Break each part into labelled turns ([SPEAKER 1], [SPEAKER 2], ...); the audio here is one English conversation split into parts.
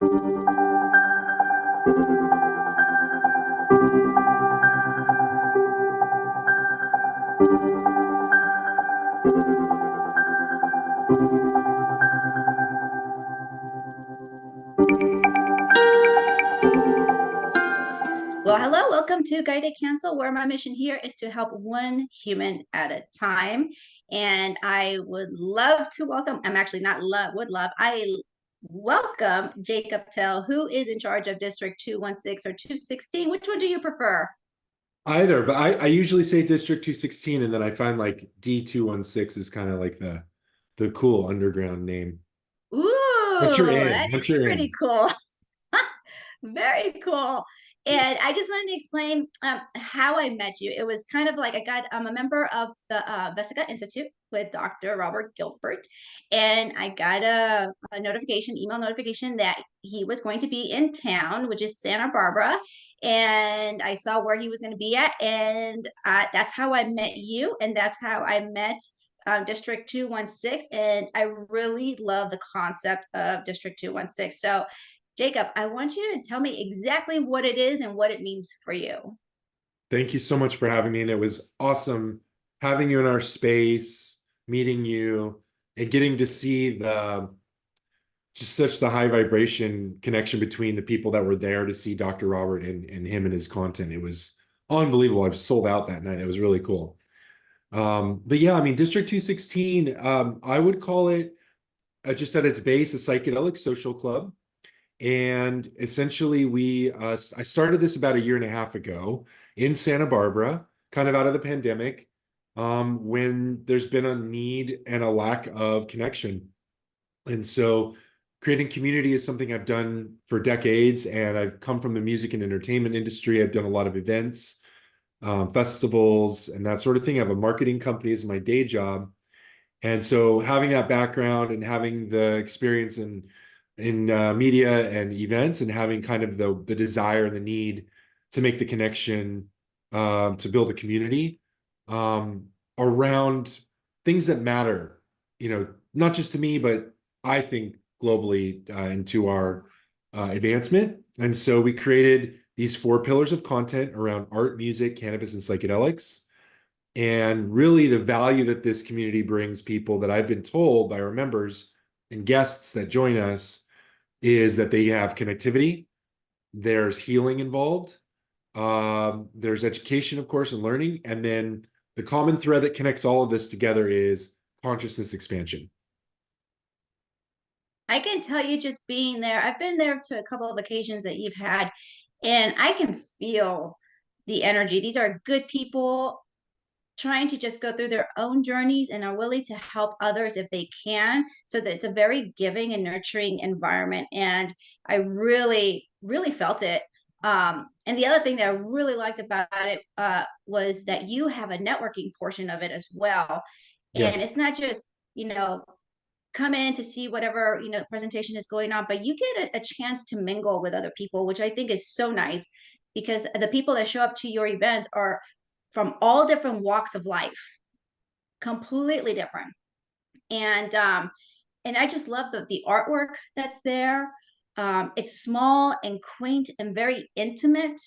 [SPEAKER 1] Well, hello, welcome to Guided Cancel, where my mission here is to help one human at a time. And I would love to welcome, I'm actually not love, would love, I welcome Jacob Tell, who is in charge of District 216 or 216. Which one do you prefer?
[SPEAKER 2] Either, but I usually say District 216, and then I find like D216 is kind of like the cool underground name. But you're
[SPEAKER 1] Ooh,
[SPEAKER 2] in.
[SPEAKER 1] that
[SPEAKER 2] Once
[SPEAKER 1] is
[SPEAKER 2] you're
[SPEAKER 1] pretty
[SPEAKER 2] in.
[SPEAKER 1] cool. Very cool. And I just wanted to explain how I met you. It was kind of like I'm a member of the Vesica Institute with Dr. Robert Gilbert, and I got a notification, email notification that he was going to be in town, which is Santa Barbara. And I saw where he was going to be at, and that's how I met you, and that's how I met District 216. And I really love the concept of District 216. So Jacob, I want you to tell me exactly what it is and what it means for you.
[SPEAKER 2] Thank you so much for having me. And it was awesome having you in our space, meeting you, and getting to see the just such the high vibration connection between the people that were there to see Dr. Robert and him and his content. It was unbelievable. I was sold out that night. It was really cool. But yeah, I mean, District 216, I would call it just at its base, a psychedelic social club. And essentially, I started this about a year and a half ago in Santa Barbara, kind of out of the pandemic, when there's been a need and a lack of connection. And so creating community is something I've done for decades, and I've come from the music and entertainment industry. I've done a lot of events, festivals, and that sort of thing. I have a marketing company as my day job. And so having that background and having the experience in media and events, and having kind of the desire and the need to make the connection, to build a community around things that matter, not just to me, but I think globally, into our advancement. And so we created these 4 pillars of content around art, music, cannabis, and psychedelics. And really the value that this community brings people, that I've been told by our members and guests that join us, is that they have connectivity, there's healing involved, there's education, of course, and learning. And then the common thread that connects all of this together is consciousness expansion.
[SPEAKER 1] I can tell you just being there, I've been there to a couple of occasions that you've had, and I can feel the energy. These are good people trying to just go through their own journeys and are willing to help others if they can. So that it's a very giving and nurturing environment. And I really, really felt it. And the other thing that I really liked about it was that you have a networking portion of it as well. And
[SPEAKER 2] Yes.
[SPEAKER 1] it's not just, come in to see whatever, presentation is going on, but you get a chance to mingle with other people, which I think is so nice because the people that show up to your events are from all different walks of life, completely different. And I just love the artwork that's there. It's small and quaint and very intimate.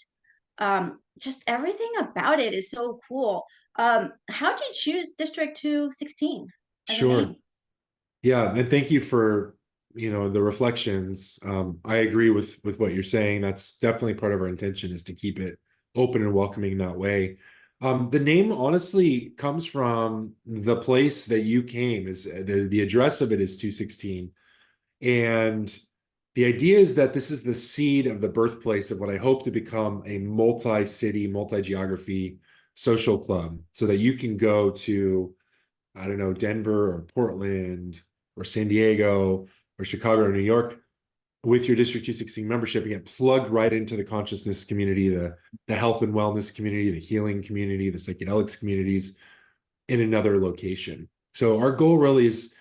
[SPEAKER 1] Just everything about it is so cool. How'd you choose District 216 as a
[SPEAKER 2] Sure.
[SPEAKER 1] name?
[SPEAKER 2] Yeah, and thank you for, the reflections. I agree with what you're saying. That's definitely part of our intention, is to keep it open and welcoming that way. The name honestly comes from the place that you came. Is the address of it is 216. And the idea is that this is the seed of the birthplace of what I hope to become a multi-city, multi-geography social club, so that you can go to, I don't know, Denver or Portland or San Diego or Chicago or New York with your District 216 membership and get plugged right into the consciousness community, the health and wellness community, the healing community, the psychedelics communities in another location. So our goal really is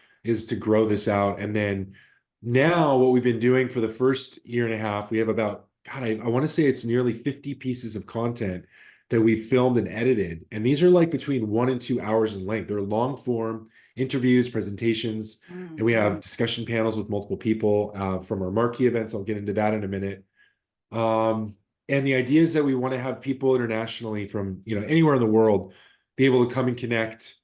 [SPEAKER 2] to grow this out. And then now what we've been doing for the first year and a half, we have about, God, I want to say it's nearly 50 pieces of content that we've filmed and edited. And these are like between 1 and 2 hours in length. They're long form, interviews, presentations, and we have discussion panels with multiple people from our Marquee events. I'll get into that in a minute. And the idea is that we want to have people internationally from, anywhere in the world be able to come and connect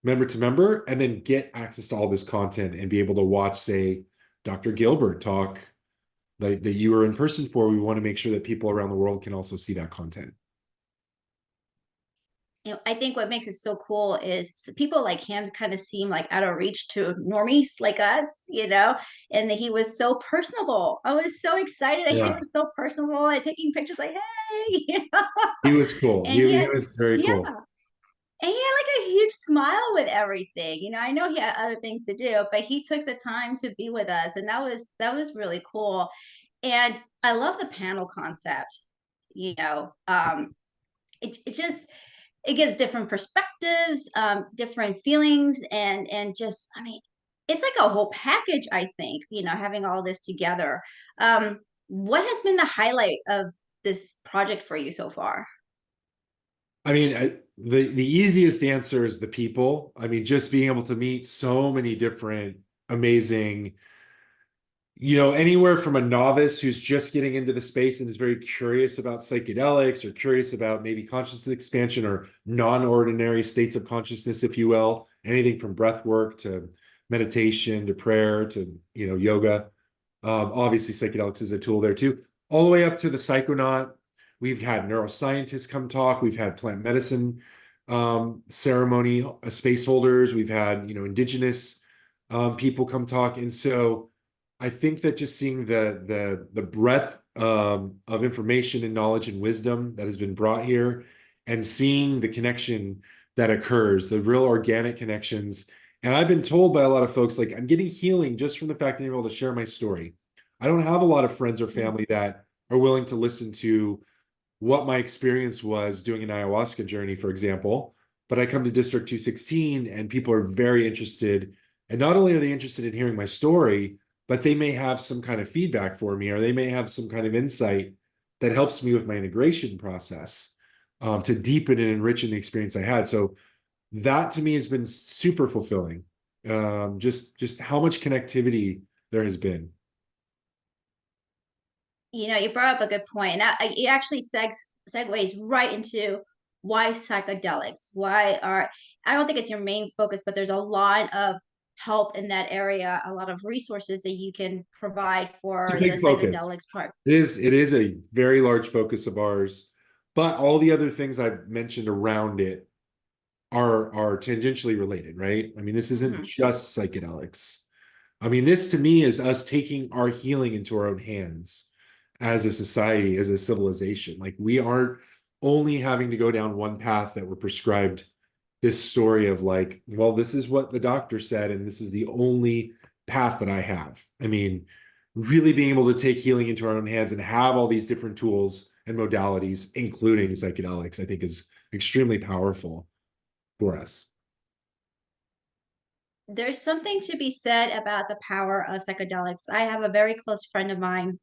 [SPEAKER 2] member to member and then get access to all this content and be able to watch, say, Dr. Gilbert talk that you were in person for. We want to make sure that people around the world can also see that content.
[SPEAKER 1] I think what makes it so cool is people like him kind of seem like out of reach to normies like us, and that he was so personable. I was so excited that he
[SPEAKER 2] Yeah,
[SPEAKER 1] was so personable and taking pictures like, hey,
[SPEAKER 2] he was cool.
[SPEAKER 1] and
[SPEAKER 2] He was very
[SPEAKER 1] yeah,
[SPEAKER 2] cool.
[SPEAKER 1] and he had like a huge smile with everything. I know he had other things to do, but he took the time to be with us, and that was really cool. And I love the panel concept. It just it gives different perspectives, different feelings, and just, I mean, it's like a whole package, I think, having all this together. What has been the highlight of this project for you so far?
[SPEAKER 2] I mean, the easiest answer is the people. I mean, just being able to meet so many different amazing, anywhere from a novice who's just getting into the space and is very curious about psychedelics or curious about maybe consciousness expansion or non-ordinary states of consciousness, if you will, anything from breath work to meditation to prayer to, yoga. Obviously, psychedelics is a tool there too, all the way up to the psychonaut. We've had neuroscientists come talk. We've had plant medicine ceremony space holders. We've had, indigenous people come talk. And so I think that just seeing the breadth of information and knowledge and wisdom that has been brought here, and seeing the connection that occurs, the real organic connections. And I've been told by a lot of folks, like, I'm getting healing just from the fact that I'm able to share my story. I don't have a lot of friends or family that are willing to listen to what my experience was doing an ayahuasca journey, for example. But I come to District216 and people are very interested. And not only are they interested in hearing my story, but they may have some kind of feedback for me, or they may have some kind of insight that helps me with my integration process to deepen and enrich in the experience I had. So that to me has been super fulfilling. Just how much connectivity there has been.
[SPEAKER 1] You brought up a good point, and it actually segues right into why psychedelics. I don't think it's your main focus, but there's a lot of help in that area, a lot of resources that you can provide
[SPEAKER 2] It's a
[SPEAKER 1] for the
[SPEAKER 2] big focus.
[SPEAKER 1] psychedelics part.
[SPEAKER 2] It is a very large focus of ours, but all the other things I've mentioned around it are tangentially related, right? I mean, this isn't just psychedelics. I mean, this to me is us taking our healing into our own hands as a society, as a civilization. Like, we aren't only having to go down one path that we're prescribed this story of, like, well, this is what the doctor said, and this is the only path that I have. I mean, really being able to take healing into our own hands and have all these different tools and modalities, including psychedelics, I think is extremely powerful for us.
[SPEAKER 1] There's something to be said about the power of psychedelics. I have a very close friend of mine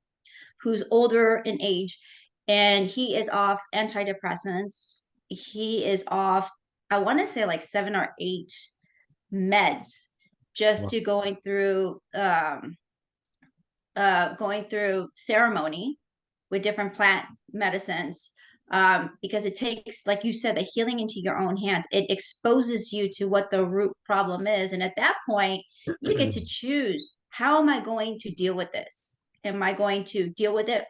[SPEAKER 1] who's older in age, and he is off antidepressants. He is off, I want to say, like 7 or 8 meds, just
[SPEAKER 2] Wow.
[SPEAKER 1] to going through ceremony with different plant medicines, because it takes, like you said, the healing into your own hands. It exposes you to what the root problem is, and at that point you get to choose, how am I going to deal with this? Am I going to deal with it,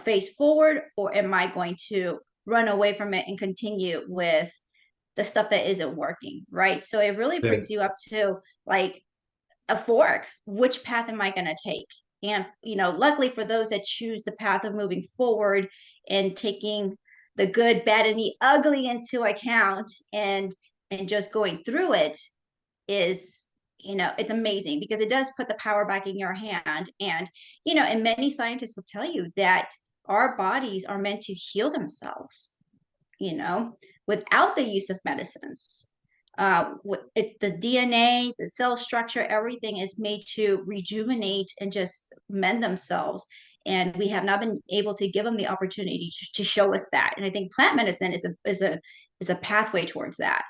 [SPEAKER 1] face forward, or am I going to run away from it and continue with the stuff that isn't working, right? So it really
[SPEAKER 2] Yeah.
[SPEAKER 1] brings you up to, like, a fork. Which path am I going to take? And luckily for those that choose the path of moving forward and taking the good, bad, and the ugly into account, and just going through it, is, it's amazing, because it does put the power back in your hand. And many scientists will tell you that our bodies are meant to heal themselves, you know, without the use of medicines. The DNA, the cell structure, everything is made to rejuvenate and just mend themselves. And we have not been able to give them the opportunity to show us that. And I think plant medicine is a pathway towards that.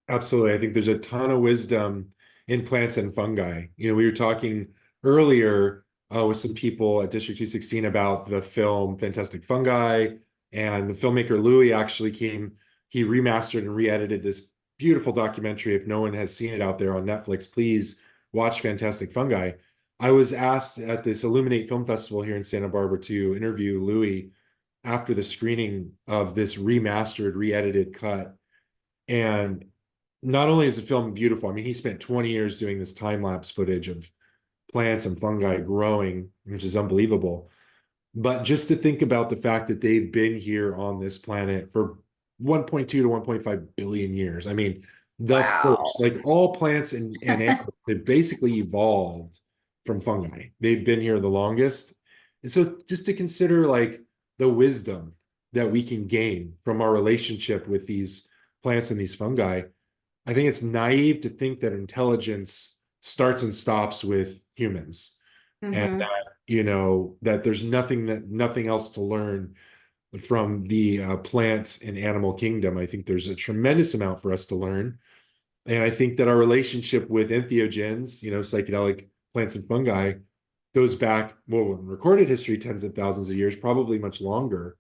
[SPEAKER 2] Absolutely. I think there's a ton of wisdom in plants and fungi. We were talking earlier with some people at District 216 about the film Fantastic Fungi, and the filmmaker Louis actually he remastered and re-edited this beautiful documentary. If no one has seen it out there on Netflix, please watch Fantastic Fungi. I was asked at this Illuminate Film Festival here in Santa Barbara to interview Louis after the screening of this remastered, re-edited cut. And not only is the film beautiful, I mean, he spent 20 years doing this time-lapse footage of plants and fungi growing, which is unbelievable. But just to think about the fact that they've been here on this planet for 1.2 to 1.5 billion years. I mean, the
[SPEAKER 1] Wow.
[SPEAKER 2] first, like all plants and animals, they've basically evolved from fungi. They've been here the longest. And so just to consider like the wisdom that we can gain from our relationship with these plants and these fungi, I think it's naive to think that intelligence starts and stops with humans, and
[SPEAKER 1] Hmm.
[SPEAKER 2] that there's nothing else to learn from the plant and animal kingdom. I think there's a tremendous amount for us to learn. And I think that our relationship with entheogens, psychedelic plants and fungi, goes back, well, in recorded history, tens of thousands of years, probably much longer.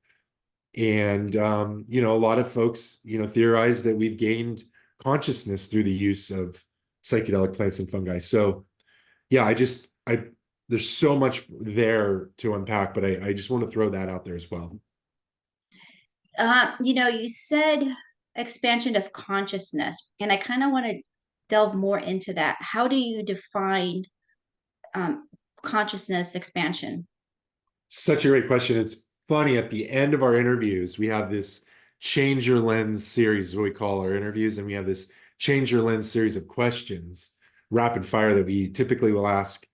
[SPEAKER 2] And a lot of folks, theorize that we've gained consciousness through the use of psychedelic plants and fungi. So yeah, I there's so much there to unpack, but I just want to throw that out there as well.
[SPEAKER 1] You said expansion of consciousness, and I kind of want to delve more into that. How do you define um, consciousness expansion?
[SPEAKER 2] Such a great question. It's funny, at the end of our interviews, we have this change your lens series, is what we call our interviews, and we have this change your lens series of questions, rapid fire, that we typically will ask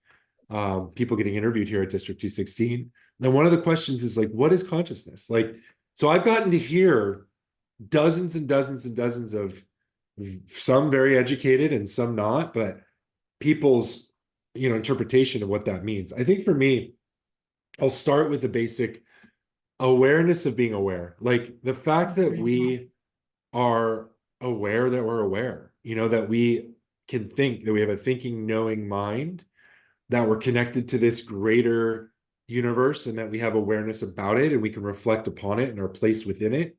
[SPEAKER 2] people getting interviewed here at District 216. And one of the questions is like, what is consciousness? Like, so I've gotten to hear dozens and dozens and dozens of, some very educated and some not, but people's, interpretation of what that means. I think for me, I'll start with the basic awareness of being aware. Like the fact that we are aware that we're aware, that we can think, that we have a thinking, knowing mind, that we're connected to this greater universe, and that we have awareness about it and we can reflect upon it and our place within it.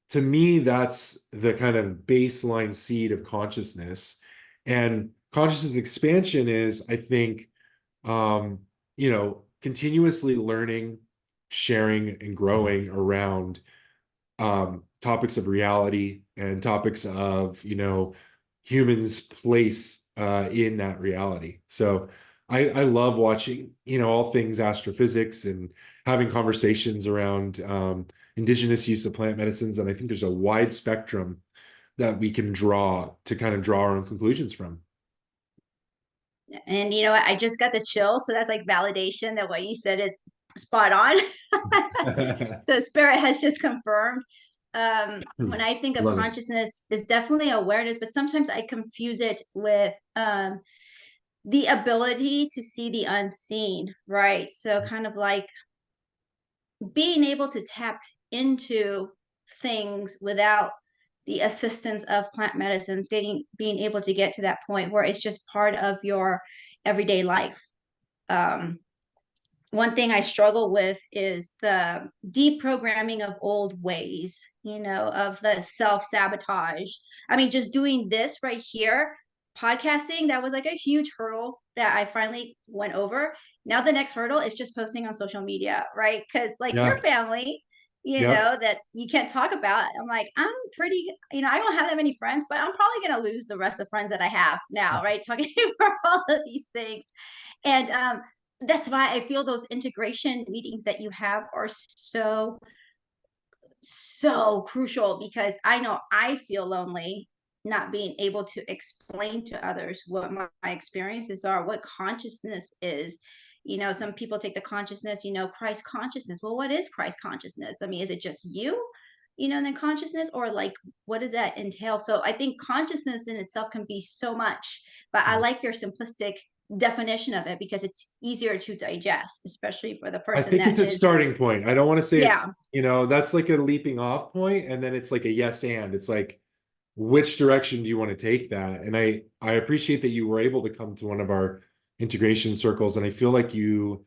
[SPEAKER 2] To me, that's the kind of baseline seed of consciousness. And consciousness expansion is, I think, continuously learning, sharing, and growing around topics of reality and topics of, humans' place in that reality. So I love watching, all things astrophysics and having conversations around indigenous use of plant medicines. And I think there's a wide spectrum that we can draw to kind of draw our own conclusions from.
[SPEAKER 1] And you know what? I just got the chill. So that's like validation that what you said is spot on. So spirit has just confirmed. When I think of
[SPEAKER 2] Love it.
[SPEAKER 1] consciousness, is definitely awareness, but sometimes I confuse it with the ability to see the unseen, right? So kind of like being able to tap into things without the assistance of plant medicines, being able to get to that point where it's just part of your everyday life. Um, One thing I struggle with is the deprogramming of old ways, of the self sabotage. I mean, just doing this right here, podcasting, that was like a huge hurdle that I finally went over. Now, the next hurdle is just posting on social media, right? Because, like, your
[SPEAKER 2] Yeah.
[SPEAKER 1] family,
[SPEAKER 2] Yep.
[SPEAKER 1] that you can't talk about. I'm like, I'm pretty, I don't have that many friends, but I'm probably going to lose the rest of friends that I have now, right? Talking for all of these things. And that's why I feel those integration meetings that you have are so, so crucial, because I know I feel lonely not being able to explain to others what my experiences are, what consciousness is. Some people take the consciousness, Christ consciousness. Well, what is Christ consciousness? I mean, is it just you, and then consciousness, or like, what does that entail? So I think consciousness in itself can be so much, but I like your simplistic definition of it because it's easier to digest, especially for the
[SPEAKER 2] I
[SPEAKER 1] person
[SPEAKER 2] think
[SPEAKER 1] that
[SPEAKER 2] it's a
[SPEAKER 1] is,
[SPEAKER 2] starting point. I don't want to say it's,
[SPEAKER 1] yeah.
[SPEAKER 2] that's like a leaping off point, and then it's like a yes and. It's like which direction do you want to take that? And I appreciate that you were able to come to one of our integration circles, and I feel like you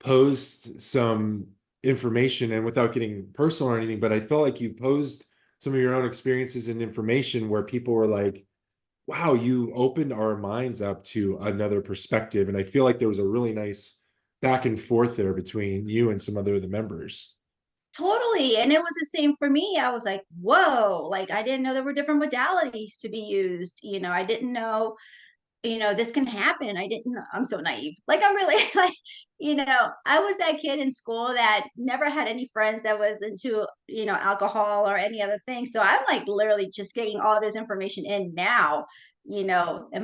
[SPEAKER 2] posed some information, and without getting personal or anything, but I felt like you posed some of your own experiences and information where people were like, wow, you opened our minds up to another perspective. And I feel like there was a really nice back and forth there between you and some other of the members.
[SPEAKER 1] Totally. And it was the same for me. I was like, whoa, like I didn't know there were different modalities to be used. I didn't know, this can happen. I didn't know. I'm so naive. Like I'm really like, I was that kid in school that never had any friends that was into, alcohol or any other thing. So I'm like literally just getting all this information in now, in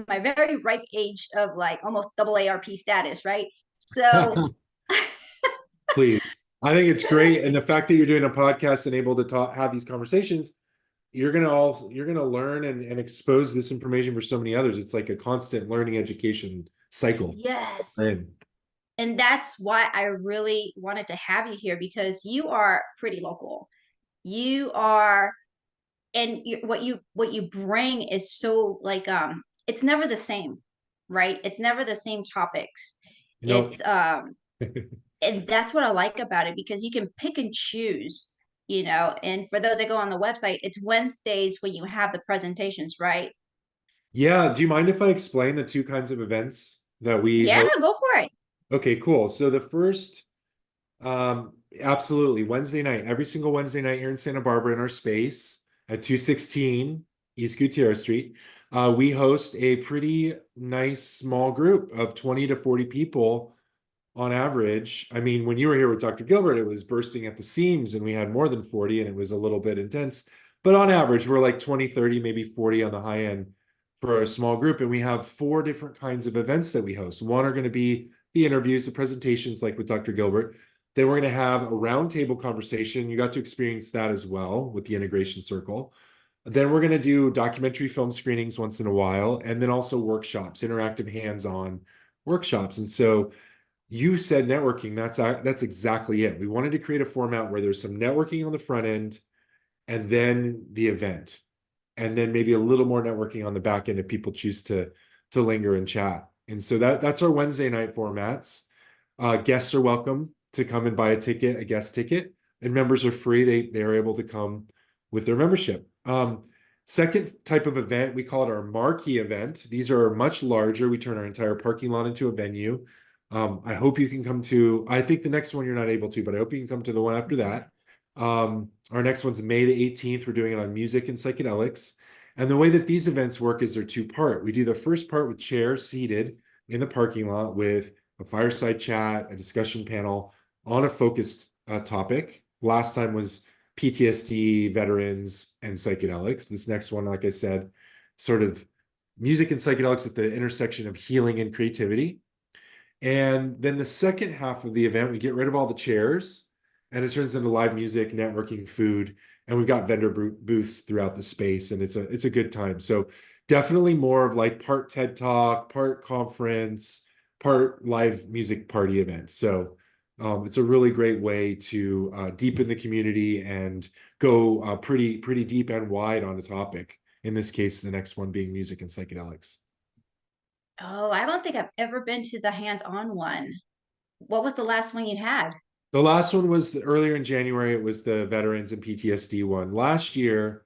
[SPEAKER 1] my very ripe age of like almost double ARP status, right? So
[SPEAKER 2] Please. I think it's great. And the fact that you're doing a podcast and able to talk, have these conversations, you're gonna learn and expose this information for so many others. It's like a constant learning education cycle.
[SPEAKER 1] yes.
[SPEAKER 2] And
[SPEAKER 1] And that's why I really wanted to have you here because you are pretty local. You are, and what you bring is so like it's never the same, right? It's never the same topics.
[SPEAKER 2] no,
[SPEAKER 1] It's and that's what I like about it because you can pick and choose, and for those that go on the website, it's Wednesdays when you have the presentations, right?
[SPEAKER 2] yeah. Do you mind if I explain the two kinds of events that we
[SPEAKER 1] Yeah,
[SPEAKER 2] host?
[SPEAKER 1] no, go for it.
[SPEAKER 2] Okay, cool. So the first, absolutely, Wednesday night, every single Wednesday night here in Santa Barbara in our space at 216 East Gutierrez Street, we host a pretty nice small group of 20 to 40 people on average. I mean, when you were here with Dr. Gilbert, it was bursting at the seams and we had more than 40 and it was a little bit intense. But on average, we're like 20, 30, maybe 40 on the high end for a small group. And we have four different kinds of events that we host. One are going to be the interviews, the presentations, like with Dr. Gilbert. Then we're going to have a roundtable conversation. You got to experience that as well with the integration circle. Then we're going to do documentary film screenings once in a while, and then also workshops, interactive hands-on workshops. And so you said networking. That's exactly it. We wanted to create a format where there's some networking on the front end and then the event. And then maybe a little more networking on the back end if people choose to linger and chat. And so that's our Wednesday night formats. Guests are welcome to come and buy a ticket, a guest ticket, and members are free. They are able to come with their membership. Second type of event, we call it our Marquee event. These are much larger. We turn our entire parking lot into a venue. I hope you can come to, I think the next one you're not able to, but I hope you can come to the one after that. Our next one's May the 18th. We're doing it on music and psychedelics. And the way that these events work is they're two-part. We do the first part with chairs seated in the parking lot with a fireside chat, a discussion panel on a focused topic. Last time was PTSD, veterans, and psychedelics. This next one, like I said, sort of music and psychedelics at the intersection of healing and creativity. And then the second half of the event, we get rid of all the chairs and it turns into live music, networking, food, and we've got vendor booths throughout the space, and it's a good time. So definitely more of like part TED Talk, part conference, part live music party event. So it's a really great way to deepen the community and go pretty deep and wide on a topic. In this case, the next one being music and psychedelics.
[SPEAKER 1] Oh, I don't think I've ever been to the hands-on one. What was the last one you had?
[SPEAKER 2] The last one was earlier in January. It was the veterans and PTSD one. Last year,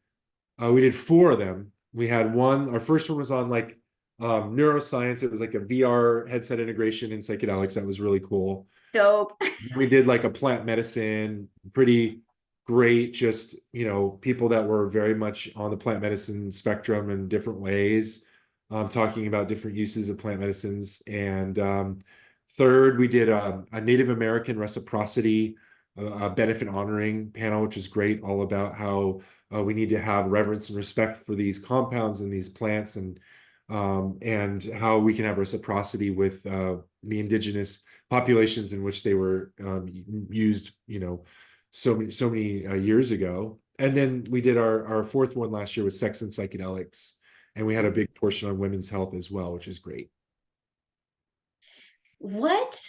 [SPEAKER 2] we did four of them. We had one. Our first one was on like neuroscience. It was like a VR headset integration in psychedelics. That was really cool.
[SPEAKER 1] Dope.
[SPEAKER 2] We did like a plant medicine, pretty great. Just people that were very much on the plant medicine spectrum in different ways, talking about different uses of plant medicines. And third, we did a Native American reciprocity, a benefit honoring panel, which is great, all about how we need to have reverence and respect for these compounds and these plants, and how we can have reciprocity with the indigenous populations in which they were used, so many years ago. And then we did our fourth one last year with sex and psychedelics, and we had a big portion on women's health as well, which is great.
[SPEAKER 1] What?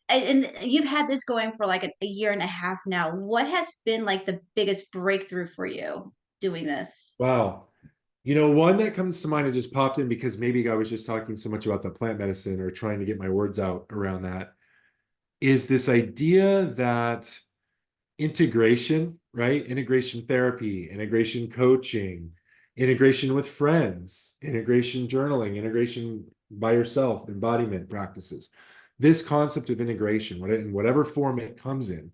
[SPEAKER 1] And you've had this going for like a year and a half now. What has been like the biggest breakthrough for you doing this?
[SPEAKER 2] Wow. One that comes to mind, it just popped in because maybe I was just talking so much about the plant medicine or trying to get my words out around that, is this idea that integration, right? Integration therapy, integration coaching, integration with friends, integration journaling, integration by yourself, embodiment practices. This concept of integration, in whatever form it comes in,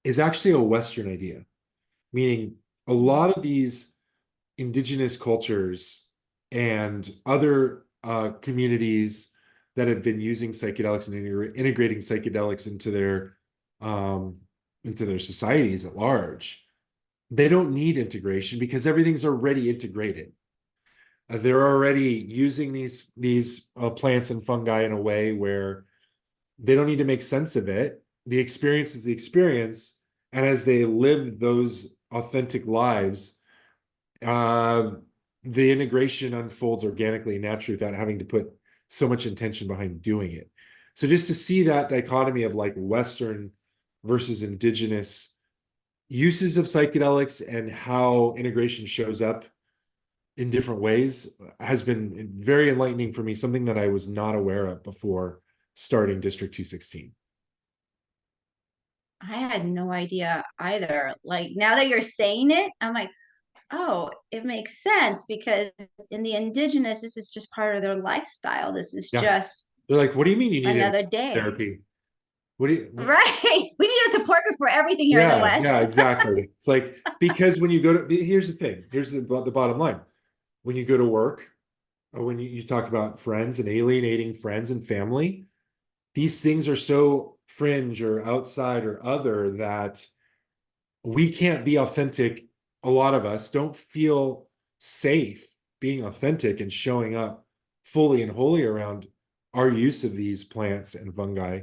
[SPEAKER 2] is actually a Western idea, meaning a lot of these indigenous cultures and other communities that have been using psychedelics and integrating psychedelics um, into their societies at large, they don't need integration because everything's already integrated. They're already using these plants and fungi in a way where they don't need to make sense of it. The experience is the experience, and as they live those authentic lives, uh, the integration unfolds organically and naturally without having to put so much intention behind doing it. So just to see that dichotomy of like Western versus indigenous uses of psychedelics and how integration shows up in different ways has been very enlightening for me, something that I was not aware of before starting District 216.
[SPEAKER 1] I had no idea either. Like now that you're saying it, I'm like, oh, it makes sense because in the indigenous, this is just part of their lifestyle. This is
[SPEAKER 2] Yeah.
[SPEAKER 1] just
[SPEAKER 2] They're like, what do you mean you need
[SPEAKER 1] another day.
[SPEAKER 2] therapy? What do you,
[SPEAKER 1] Right. We need a support group for everything here in the
[SPEAKER 2] yeah,
[SPEAKER 1] West.
[SPEAKER 2] exactly. It's like, because when you go to, here's the thing, here's the bottom line. When you go to work, or when you talk about friends and alienating friends and family, these things are so fringe or outside or other that we can't be authentic. A lot of us don't feel safe being authentic and showing up fully and wholly around our use of these plants and fungi,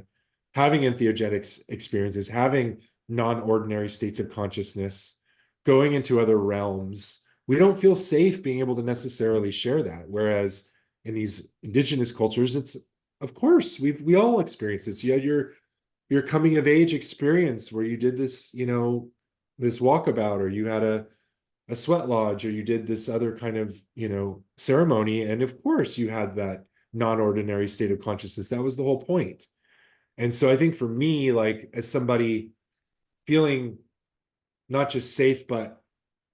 [SPEAKER 2] having entheogenic experiences, having non-ordinary states of consciousness, going into other realms. We don't feel safe being able to necessarily share that. Whereas in these indigenous cultures, it's, of course, we all experience this. You had your coming of age experience where you did this, this walkabout, or you had a sweat lodge, or you did this other kind of, ceremony. And of course you had that non-ordinary state of consciousness. That was the whole point. And so I think for me, like as somebody feeling not just safe, but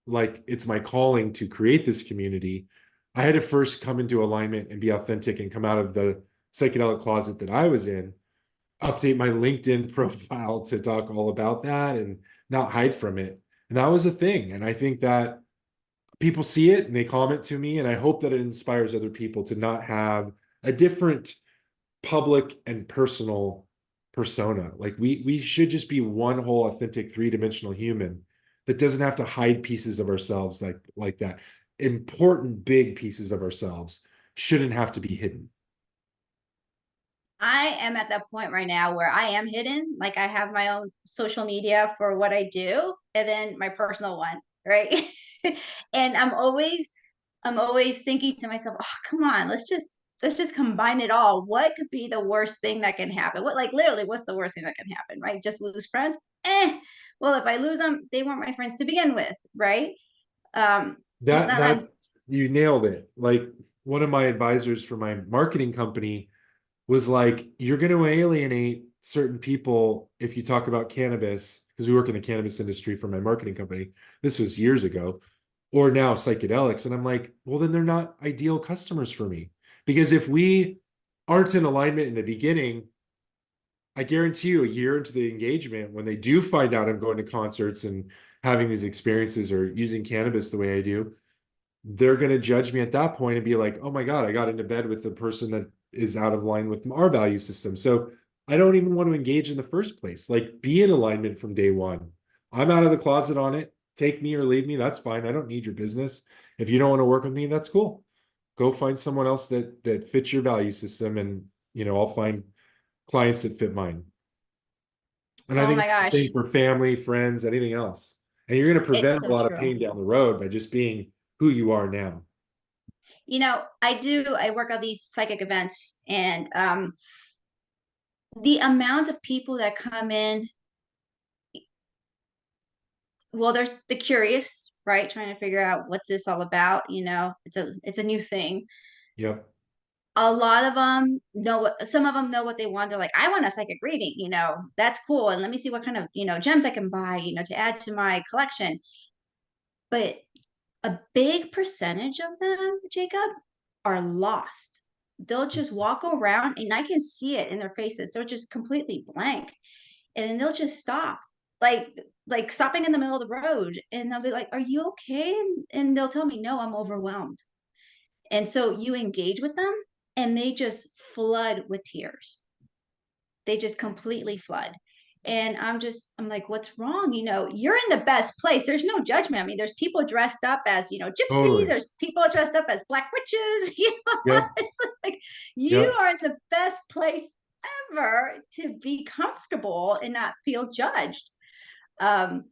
[SPEAKER 2] like it's my calling to create this community, I had to first come into alignment and be authentic and come out of the psychedelic closet that I was in, update my LinkedIn profile to talk all about that and not hide from it. And that was a thing. And I think that people see it and they comment to me, and I hope that it inspires other people to not have a different public and personal persona. Like we should just be one whole authentic three-dimensional human that doesn't have to hide pieces of ourselves like that. Important big pieces of ourselves shouldn't have to be hidden.
[SPEAKER 1] I am at that point right now where I am hidden. Like I have my own social media for what I do, and then my personal one, right? And I'm always thinking to myself, oh, come on, let's just combine it all. What could be the worst thing that can happen? What like literally what's the worst thing that can happen, right? Just lose friends? Well, if I lose them, they weren't my friends to begin with, right? It's
[SPEAKER 2] That
[SPEAKER 1] not
[SPEAKER 2] that you nailed it. Like one of my advisors for my marketing company was like, you're going to alienate certain people if you talk about cannabis, because we work in the cannabis industry for my marketing company. This was years ago, or now psychedelics. And I'm like, well, then they're not ideal customers for me. Because if we aren't in alignment in the beginning, I guarantee you a year into the engagement, when they do find out I'm going to concerts and having these experiences or using cannabis the way I do, they're going to judge me at that point and be like, oh my God, I got into bed with the person that is out of line with our value system. So I don't even want to engage in the first place. Like, be in alignment from day one. I'm out of the closet on it. Take me or leave me. That's fine. I don't need your business. If you don't want to work with me, that's cool. Go find someone else that fits your value system, and I'll find clients that fit mine. And I
[SPEAKER 1] oh
[SPEAKER 2] think
[SPEAKER 1] my
[SPEAKER 2] it's the
[SPEAKER 1] gosh,
[SPEAKER 2] same for family, friends, anything else. And you're going to
[SPEAKER 1] it's
[SPEAKER 2] prevent a
[SPEAKER 1] so
[SPEAKER 2] lot of
[SPEAKER 1] true.
[SPEAKER 2] pain down the road by just being who you are now.
[SPEAKER 1] I work at these psychic events, and the amount of people that come in well, there's the curious, right? Trying to figure out what's this all about. It's a new thing.
[SPEAKER 2] Yep.
[SPEAKER 1] A lot of them know some of them know what they want. They're like, I want a psychic reading, that's cool. And let me see what kind of, gems I can buy, to add to my collection. But a big percentage of them, Jacob, are lost. They'll just walk around and I can see it in their faces. They're just completely blank. And then they'll just stop. Like like stopping in the middle of the road and they'll be like, "Are you okay?" And they'll tell me, "No, I'm overwhelmed." And so you engage with them and they just flood with tears. They just completely flood. And I'm like, what's wrong? You're in the best place. There's no judgment. I mean, there's people dressed up as, gypsies,
[SPEAKER 2] Totally.
[SPEAKER 1] there's people dressed up as black witches,
[SPEAKER 2] Yep.
[SPEAKER 1] it's like you
[SPEAKER 2] Yep.
[SPEAKER 1] are in the best place ever to be comfortable and not feel judged. Um,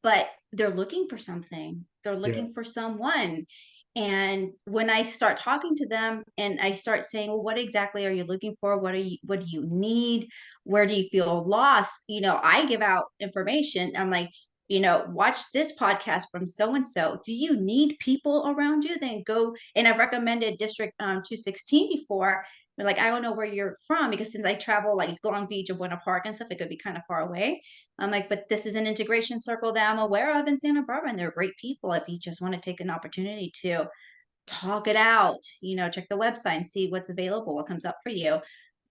[SPEAKER 1] but they're looking for something. They're
[SPEAKER 2] Yeah.
[SPEAKER 1] looking for someone. And when I start talking to them and I start saying, well, what exactly are you looking for? What do you need? Where do you feel lost? I give out information. I'm like, watch this podcast from so and so. Do you need people around you? Then go. And I've recommended District 216 before. But like, I don't know where you're from because since I travel like Long Beach or Buena Park and stuff, it could be kind of far away. I'm like, but this is an integration circle that I'm aware of in Santa Barbara, and they're great people. If you just want to take an opportunity to talk it out, check the website and see what's available, what comes up for you.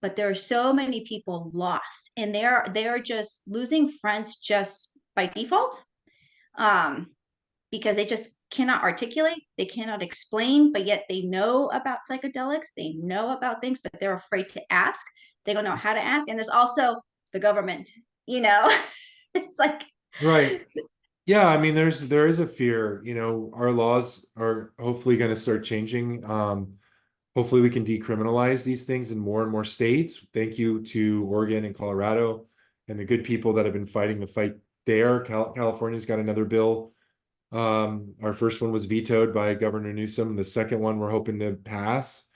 [SPEAKER 1] But there are so many people lost, and they are just losing friends just by default, um, because they just cannot articulate, they cannot explain, but yet they know about psychedelics, they know about things, but they're afraid to ask. They don't know how to ask, and there's also the government, you know. It's like,
[SPEAKER 2] Right. Yeah, I mean, there is a fear, our laws are hopefully going to start changing. Hopefully we can decriminalize these things in more and more states. Thank you to Oregon and Colorado and the good people that have been fighting the fight there. California's got another bill. Our first one was vetoed by Governor Newsom. The second one we're hoping to pass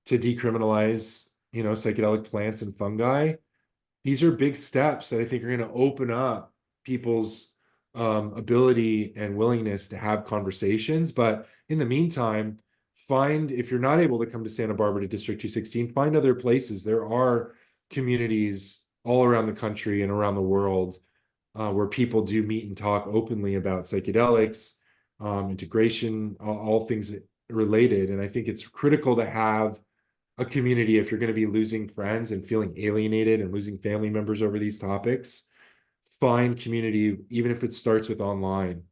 [SPEAKER 2] to decriminalize, psychedelic plants and fungi. These are big steps that I think are going to open up people's ability and willingness to have conversations. But in the meantime, if you're not able to come to Santa Barbara to District 216, find other places. There are communities all around the country and around the world where people do meet and talk openly about psychedelics, integration, all things related. And I think it's critical to have a community if you're going to be losing friends and feeling alienated and losing family members over these topics. Find community, even if it starts with online.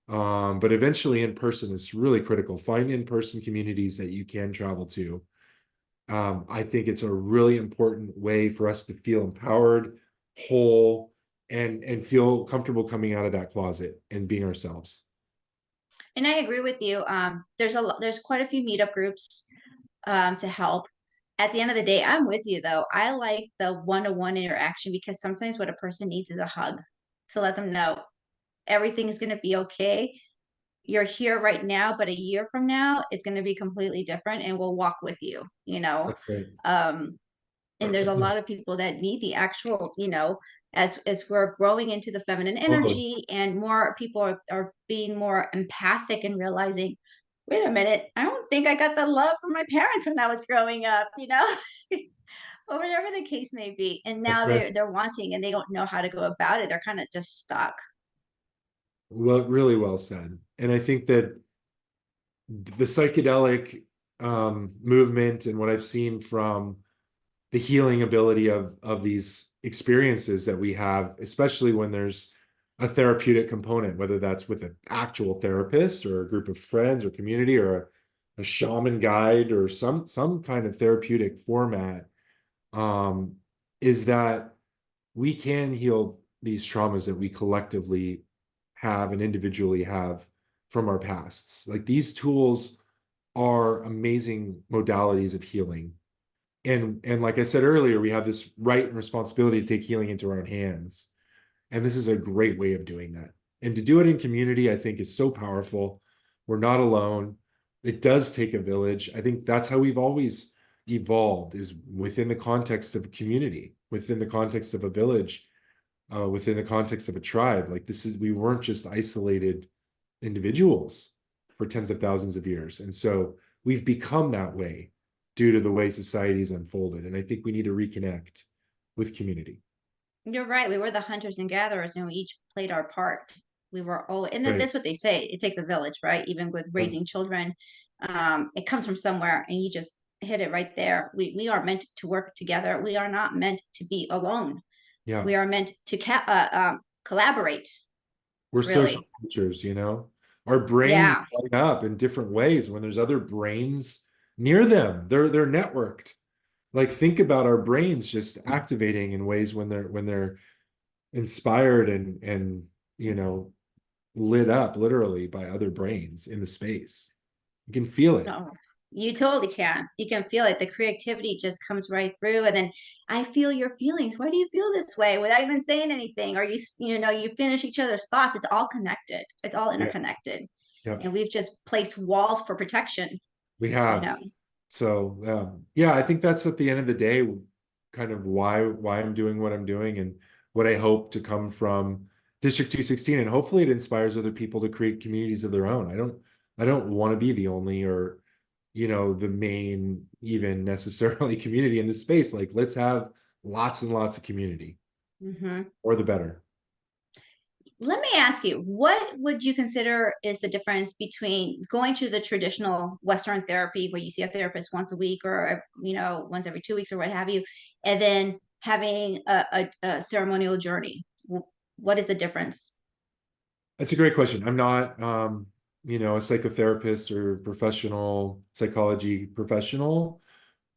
[SPEAKER 2] But eventually in person is really critical. Find in-person communities that you can travel to. I think it's a really important way for us to feel empowered, whole, and feel comfortable coming out of that closet and being ourselves.
[SPEAKER 1] and I agree with you. There's quite a few meetup groups to help. At the end of the day, I'm with you though. I like the one-to-one interaction because sometimes what a person needs is a hug to let them know everything is going to be okay. You're here right now, but a year from now, it's going to be completely different and we'll walk with you.
[SPEAKER 2] That's great.
[SPEAKER 1] Um, and there's a lot of people that need the actual, as we're growing into the feminine
[SPEAKER 2] Totally.
[SPEAKER 1] energy and more people are being more empathic and realizing, wait a minute, I don't think I got the love from my parents when I was growing up. Or whatever the case may be. And
[SPEAKER 2] That's
[SPEAKER 1] now
[SPEAKER 2] right.
[SPEAKER 1] they're wanting and they don't know how to go about it. They're kind of just stuck.
[SPEAKER 2] Well, really well said. And I think that the psychedelic movement and what I've seen from the healing ability of these experiences that we have, especially when there's a therapeutic component, whether that's with an actual therapist or a group of friends or community or a shaman guide or some kind of therapeutic format, um, is that we can heal these traumas that we collectively have and individually have from our pasts. Like these tools are amazing modalities of healing. And like I said earlier, we have this right and responsibility to take healing into our own hands. And this is a great way of doing that. And to do it in community, I think is so powerful. We're not alone. It does take a village. I think that's how we've always evolved, is within the context of a community, within the context of a village. within the context of a tribe. Like we weren't just isolated individuals for tens of thousands of years. And so we've become that way due to the way society's unfolded. And I think we need to reconnect with community.
[SPEAKER 1] You're right. We were the hunters and gatherers, and we each played our part. We were all, and
[SPEAKER 2] Right.
[SPEAKER 1] that's what they say. It takes a village, right? Even with
[SPEAKER 2] Yep.
[SPEAKER 1] raising children, it comes from somewhere, and you just hit it right there. We are meant to work together. We are not meant to be alone.
[SPEAKER 2] Yeah.
[SPEAKER 1] We are meant to collaborate.
[SPEAKER 2] We're social
[SPEAKER 1] Really,
[SPEAKER 2] creatures, Our brains
[SPEAKER 1] yeah.
[SPEAKER 2] light up in different ways when there's other brains near them. They're networked. Like think about our brains just activating in ways when they're inspired and you know lit up literally by other brains in the space. You can feel it.
[SPEAKER 1] No, you totally can. You can feel it. The creativity just comes right through. And then I feel your feelings. Why do you feel this way without even saying anything? Or you finish each other's thoughts. It's all connected. It's all
[SPEAKER 2] Yeah.
[SPEAKER 1] interconnected.
[SPEAKER 2] Yeah.
[SPEAKER 1] And we've just placed walls for protection,
[SPEAKER 2] We
[SPEAKER 1] you
[SPEAKER 2] have.
[SPEAKER 1] know.
[SPEAKER 2] So yeah, I think that's at the end of the day kind of why I'm doing what I'm doing and what I hope to come from District 216. And hopefully it inspires other people to create communities of their own. I don't want to be the only or the main even necessarily community in this space. Like let's have lots and lots of community,
[SPEAKER 1] Hmm.
[SPEAKER 2] or the better.
[SPEAKER 1] Let me ask you, what would you consider is the difference between going to the traditional Western therapy where you see a therapist once a week or, once every 2 weeks or what have you, and then having a ceremonial journey? What is the difference?
[SPEAKER 2] That's a great question. I'm not a psychotherapist or professional psychology professional.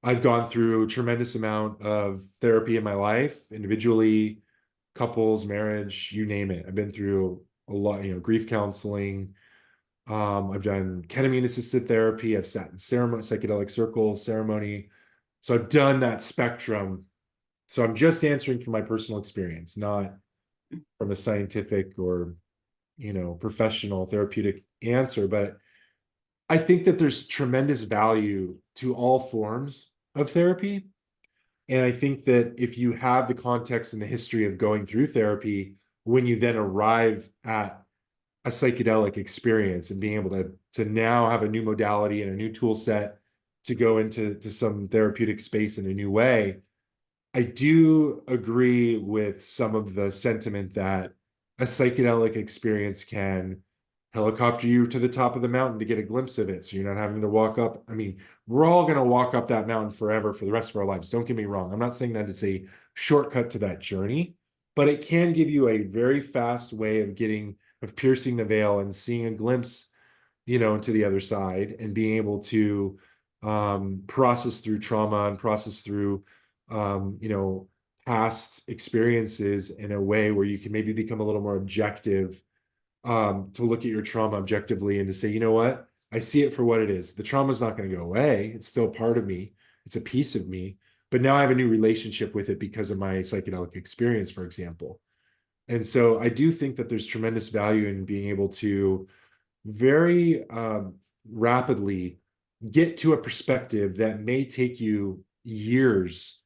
[SPEAKER 2] I've gone through a tremendous amount of therapy in my life, individually, couples, marriage, you name it. I've been through a lot, grief counseling. I've done ketamine assisted therapy. I've sat in ceremony, psychedelic circles, ceremony. So I've done that spectrum. So I'm just answering from my personal experience, not from a scientific or, professional therapeutic answer. But I think that there's tremendous value to all forms of therapy. And I think that if you have the context and the history of going through therapy, when you then arrive at a psychedelic experience and being able to now have a new modality and a new tool set to go into some therapeutic space in a new way, I do agree with some of the sentiment that a psychedelic experience can helicopter you to the top of the mountain to get a glimpse of it. So you're not having to walk up. I mean, we're all going to walk up that mountain forever for the rest of our lives. Don't get me wrong. I'm not saying that it's a shortcut to that journey, but it can give you a very fast way of piercing the veil and seeing a glimpse, into the other side and being able to process through trauma and process through, past experiences in a way where you can maybe become a little more objective, to look at your trauma objectively and to say, you know what, I see it for what it is. The trauma is not going to go away. It's still part of me. It's a piece of me. But now I have a new relationship with it because of my psychedelic experience, for example. And so I do think that there's tremendous value in being able to very rapidly get to a perspective that may take you years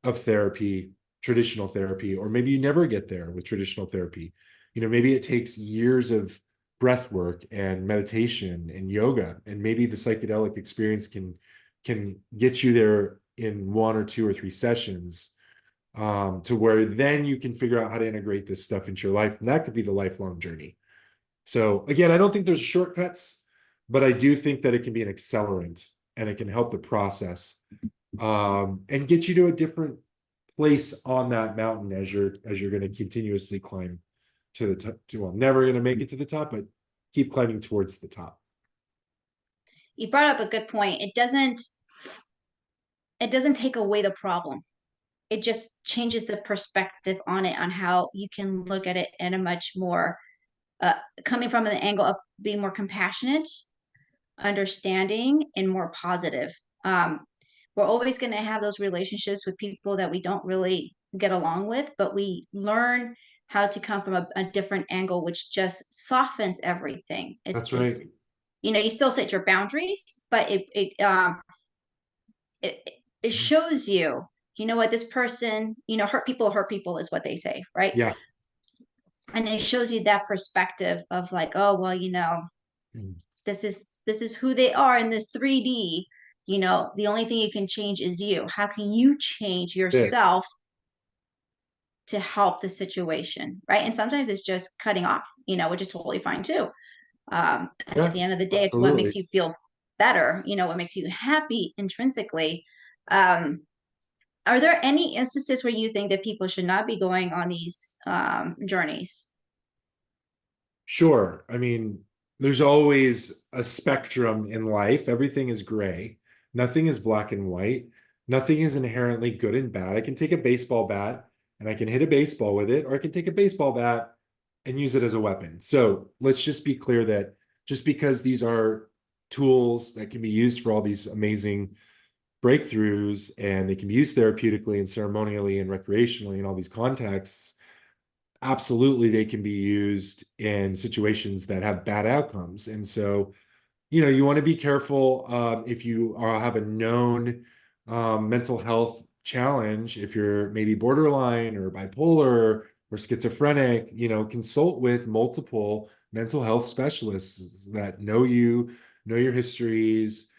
[SPEAKER 2] of therapy, traditional therapy, or maybe you never get there with traditional therapy. Maybe it takes years of breath work and meditation and yoga, and maybe the psychedelic experience can get you there in 1 or 2 or 3 sessions, to where then you can figure out how to integrate this stuff into your life. And that could be the lifelong journey. So again, I don't think there's shortcuts, but I do think that it can be an accelerant and it can help the process, and get you to a different place on that mountain as you're going to continuously climb to the top. Well, never going to make it to the top, but keep climbing towards the top.
[SPEAKER 1] You brought up a good point. It doesn't take away the problem. It just changes the perspective on it, on how you can look at it in a much more uh, coming from an angle of being more compassionate, understanding, and more positive. We're always going to have those relationships with people that we don't really get along with, but we learn how to come from a different angle, which just softens everything. It's
[SPEAKER 2] That's right.
[SPEAKER 1] it's you still set your boundaries, but it shows you, you know what, this person, hurt people is what they say, right?
[SPEAKER 2] Yeah.
[SPEAKER 1] And it shows you that perspective of like, oh, well,
[SPEAKER 2] Mm.
[SPEAKER 1] this is who they are in this 3D. The only thing you can change is you. How can you change
[SPEAKER 2] It.
[SPEAKER 1] yourself to help the situation, right? And sometimes it's just cutting off, which is totally fine too. And at
[SPEAKER 2] Yeah,
[SPEAKER 1] the end of the day, it's what makes
[SPEAKER 2] absolutely.
[SPEAKER 1] you feel better, what makes you happy intrinsically. Um, are there any instances where you think that people should not be going on these journeys?
[SPEAKER 2] Sure. I mean, there's always a spectrum in life. Everything is gray. Nothing is black and white. Nothing is inherently good and bad. I can take a baseball bat and I can hit a baseball with it, or I can take a baseball bat and use it as a weapon. So let's just be clear that just because these are tools that can be used for all these amazing breakthroughs and they can be used therapeutically and ceremonially and recreationally in all these contexts, absolutely they can be used in situations that have bad outcomes. And so, you want to be careful if you have a known mental health challenge, if you're maybe borderline or bipolar or schizophrenic, consult with multiple mental health specialists that know you, know your histories,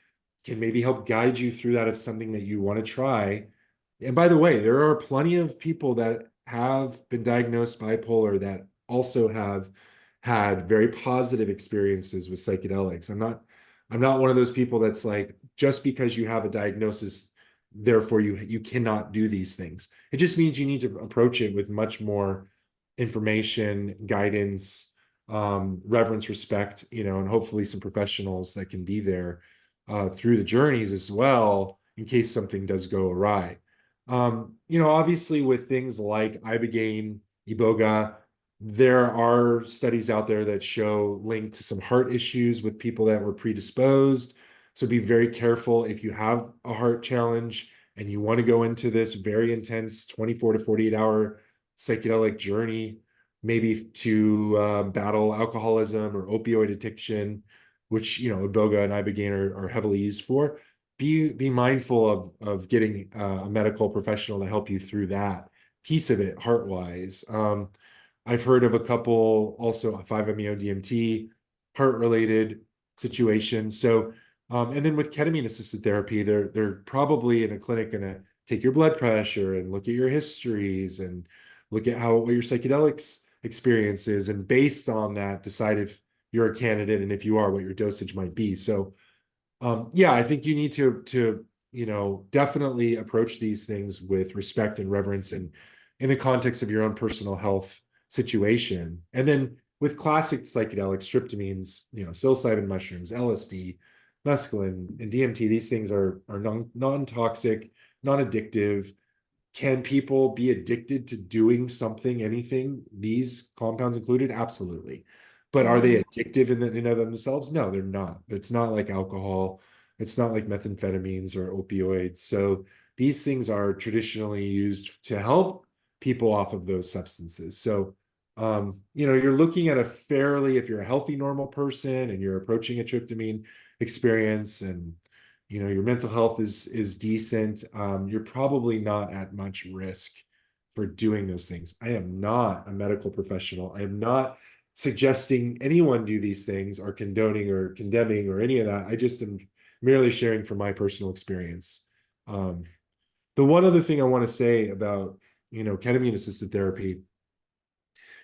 [SPEAKER 2] can maybe help guide you through that if something that you want to try. And by the way, there are plenty of people that have been diagnosed bipolar that also have had very positive experiences with psychedelics. I'm not one of those people that's like, just because you have a diagnosis, therefore you cannot do these things. It just means you need to approach it with much more information, guidance, reverence, respect, and hopefully some professionals that can be there through the journeys as well in case something does go awry. Obviously with things like ibogaine, iboga, there are studies out there that show linked to some heart issues with people that were predisposed. So be very careful if you have a heart challenge and you want to go into this very intense 24 to 48-hour psychedelic journey, maybe to battle alcoholism or opioid addiction, which iboga and ibogaine are heavily used for. Be mindful of getting a medical professional to help you through that piece of it, heart wise. I've heard of a couple also 5-MeO DMT heart related situations. So, and then with ketamine assisted therapy, they're probably in a clinic going to take your blood pressure and look at your histories and look at what your psychedelics experience is, and based on that, decide if you're a candidate, and if you are, what your dosage might be. So, yeah, I think you need to definitely approach these things with respect and reverence, and in the context of your own personal health situation. And then with classic psychedelics, tryptamines, psilocybin mushrooms, LSD, mescaline, and DMT, these things are non-toxic, non-addictive. Can people be addicted to doing something, anything, these compounds included? Absolutely. But are they
[SPEAKER 1] Mhm.
[SPEAKER 2] addictive in of themselves? No, they're not. It's not like alcohol. It's not like methamphetamines or opioids. So these things are traditionally used to help people off of those substances. So, you're looking at if you're a healthy, normal person and you're approaching a tryptamine experience, and your mental health is decent, you're probably not at much risk for doing those things. I am not a medical professional. I am not suggesting anyone do these things or condoning or condemning or any of that. I just am merely sharing from my personal experience. um, the one other thing I want to say about ketamine assisted therapy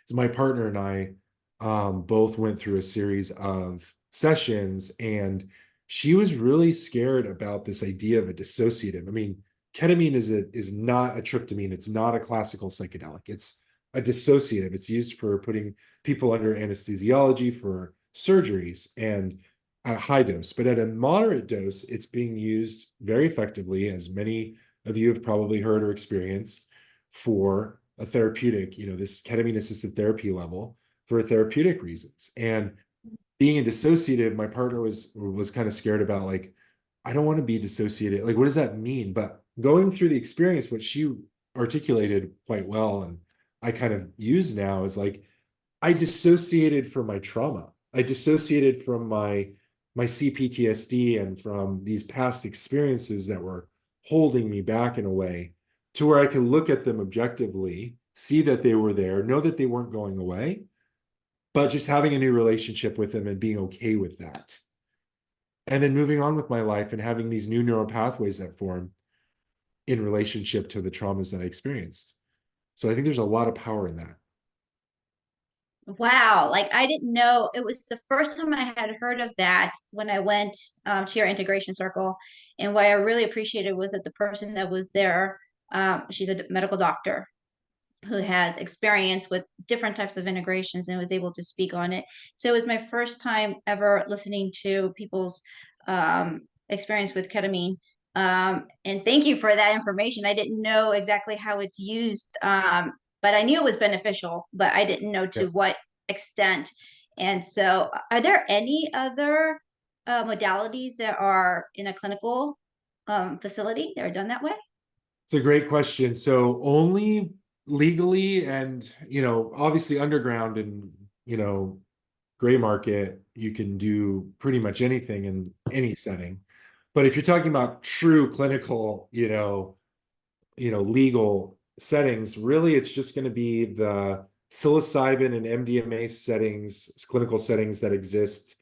[SPEAKER 2] is my partner and I both went through a series of sessions, and she was really scared about this idea of a dissociative. I mean, ketamine is not a tryptamine. It's not a classical psychedelic. It's a dissociative. It's used for putting people under anesthesiology for surgeries and at a high dose. But at a moderate dose, it's being used very effectively, as many of you have probably heard or experienced, for a therapeutic, this ketamine assisted therapy level for therapeutic reasons. And being a dissociative, my partner was kind of scared about, like, I don't want to be dissociated. Like, what does that mean? But going through the experience, what she articulated quite well, and I kind of use now, is like, I dissociated from my trauma. I dissociated from my CPTSD and from these past experiences that were holding me back in a way to where I could look at them objectively see that they were there, know that they weren't going away, but just having a new relationship with them and being okay with that. And then moving on with my life and having these new neural pathways that form in relationship to the traumas that I experienced. So I think there's a lot of power in that.
[SPEAKER 1] Wow, like I didn't know it was the first time I had heard of that when I went to your integration circle. And what I really appreciated was that the person that was there, she's a medical doctor who has experience with different types of integrations and was able to speak on it. So it was my first time ever listening to people's experience with ketamine. And thank you for that information. I didn't know exactly how it's used, but I knew it was beneficial, but I didn't know
[SPEAKER 2] Yeah.
[SPEAKER 1] to what extent. And so, are there any other modalities that are in a clinical facility that are done that way?
[SPEAKER 2] It's a great question. So only legally and, obviously underground and, gray market, you can do pretty much anything in any setting. But if you're talking about true clinical, legal settings, really it's just going to be the psilocybin and MDMA settings, clinical settings that exist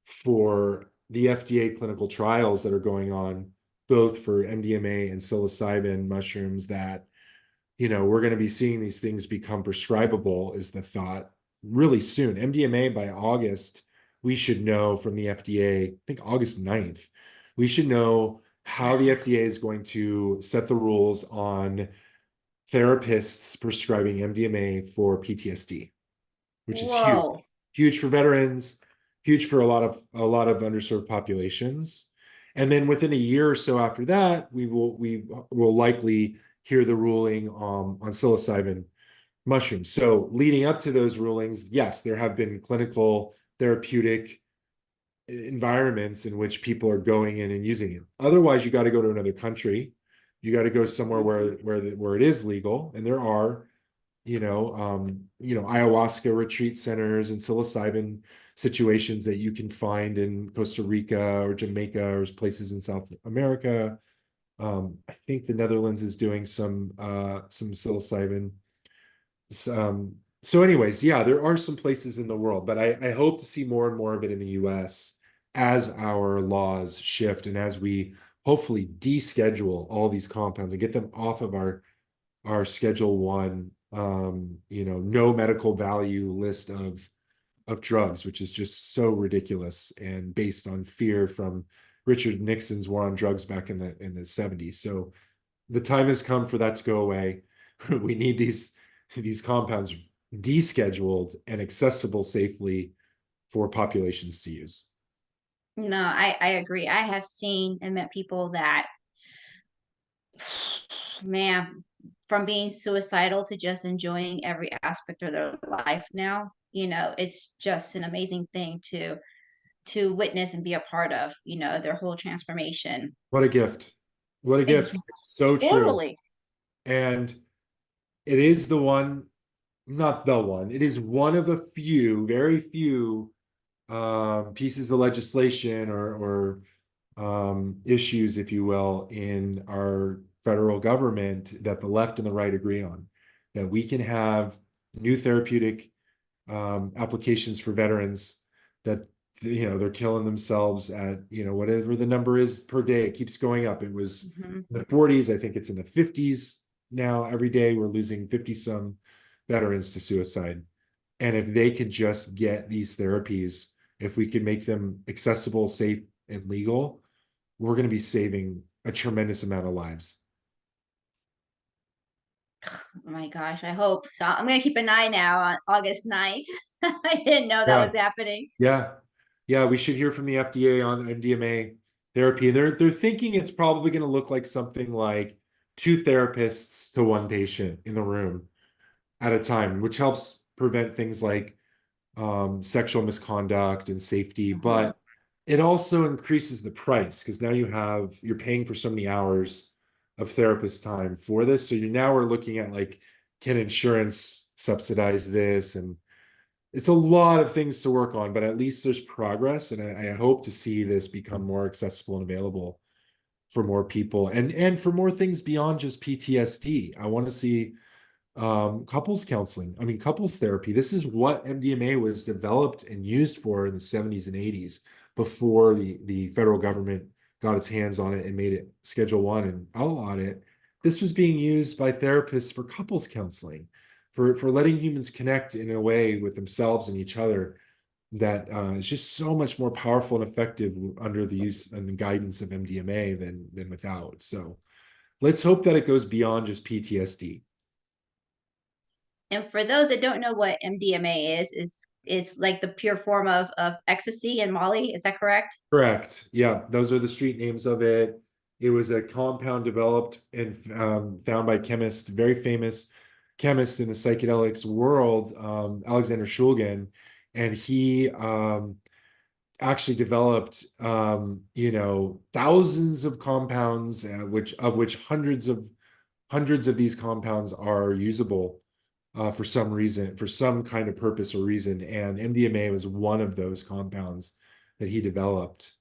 [SPEAKER 2] for the FDA clinical trials that are going on, both for MDMA and psilocybin mushrooms that, we're going to be seeing these things become prescribable is the thought really soon. MDMA by August, we should know from the FDA, I think August 9th, we should know how the FDA is going to set the rules on therapists prescribing MDMA for PTSD, which is huge.
[SPEAKER 1] Whoa.
[SPEAKER 2] Huge for veterans, huge for a lot of underserved populations. And then within a year or so after that, we will likely hear the ruling on psilocybin mushrooms. So leading up to those rulings, yes, there have been clinical therapeutic environments in which people are going in and using it. Otherwise, you got to go to another country. You got to go somewhere where it is legal, and there are, ayahuasca retreat centers and psilocybin situations that you can find in Costa Rica or Jamaica or places in South America. I think the Netherlands is doing some psilocybin. So anyways, yeah, there are some places in the world, but I hope to see more and more of it in the US as our laws shift and as we hopefully deschedule all these compounds and get them off of our Schedule One, no medical value list of drugs, which is just so ridiculous and based on fear from Richard Nixon's war on drugs back in the 70s. So the time has come for that to go away. We need these compounds descheduled and accessible safely for populations to use.
[SPEAKER 1] No, I agree. I have seen and met people that, man, from being suicidal to just enjoying every aspect of their life now, it's just an amazing thing to witness and be a part of, their whole transformation.
[SPEAKER 2] What a gift. What a
[SPEAKER 1] And
[SPEAKER 2] gift. It's so true.
[SPEAKER 1] totally.
[SPEAKER 2] And it is the one, not the one, it is one of a few, very few pieces of legislation or issues, if you will, in our federal government that the left and the right agree on. That we can have new therapeutic applications for veterans that they're killing themselves at whatever the number is per day. It keeps going up. It was
[SPEAKER 1] Mhm.
[SPEAKER 2] in the 40s. I think it's in the 50s now. Every day we're losing 50 some veterans to suicide. And if they could just get these therapies, if we could make them accessible, safe, and legal, we're going to be saving a tremendous amount of lives.
[SPEAKER 1] Oh my gosh, I hope so. I'm gonna keep an eye now on August 9th. I didn't know that was
[SPEAKER 2] Yeah,
[SPEAKER 1] happening.
[SPEAKER 2] yeah, yeah. We should hear from the FDA on MDMA therapy. And they're thinking it's probably going to look like something like two therapists to one patient in the room at a time, which helps prevent things like sexual misconduct and safety.
[SPEAKER 1] Mhm.
[SPEAKER 2] But it also increases the price because now you're paying for so many hours of therapist time for this. So you now are looking at like, can insurance subsidize this? And it's a lot of things to work on, but at least there's progress. And I hope to see this become more accessible and available for more people and for more things beyond just PTSD. I want to see couples counseling. I mean, couples therapy. This is what MDMA was developed and used for in the 70s and 80s before the federal government got its hands on it and made it Schedule 1 and outlawed it. This was being used by therapists for couples counseling, for letting humans connect in a way with themselves and each other that is just so much more powerful and effective under the use and the guidance of MDMA than without. So let's hope that it goes beyond just PTSD.
[SPEAKER 1] And for those that don't know what MDMA is like the pure form of ecstasy and Molly. Is that correct?
[SPEAKER 2] Correct. Yeah, those are the street names of it. It was a compound developed and found by chemists, very famous chemist in the psychedelics world, Alexander Shulgin, and he actually developed thousands of compounds, which hundreds of these compounds are usable for some reason, for some kind of purpose or reason. And MDMA was one of those compounds that he developed.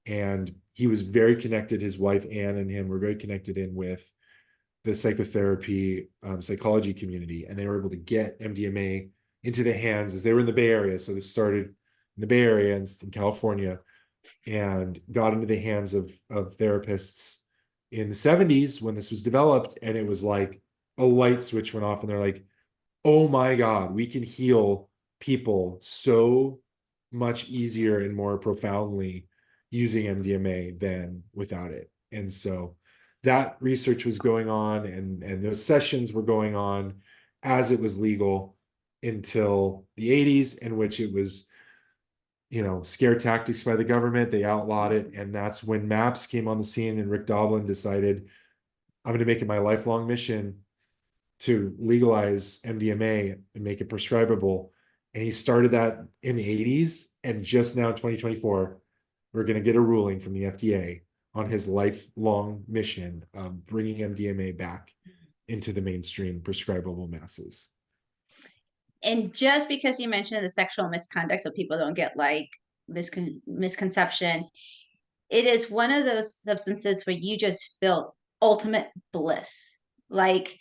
[SPEAKER 2] And he was very connected, his wife Anne and him were very connected in with the psychotherapy psychology community. And they were able to get MDMA into the hands as they were in the Bay Area. So this started in the Bay Area and in California and got into the hands of therapists in the 70s when this was developed. And it was like a light switch went off and they're like, oh my God, we can heal people so much easier and more profoundly using MDMA than without it. And so that research was going on and those sessions were going on as it was legal until the 80s, in which it was, scare tactics by the government. They outlawed it. And that's when MAPS came on the scene and Rick Doblin decided, I'm going to make it my lifelong mission to legalize MDMA and make it prescribable. And he started that in the 80s. And just now in 2024, we're going to get a ruling from the FDA on his lifelong mission of bringing MDMA back into the mainstream prescribable masses.
[SPEAKER 1] And just because you mentioned the sexual misconduct, so people don't get like misconception, it is one of those substances where you just feel ultimate bliss. Like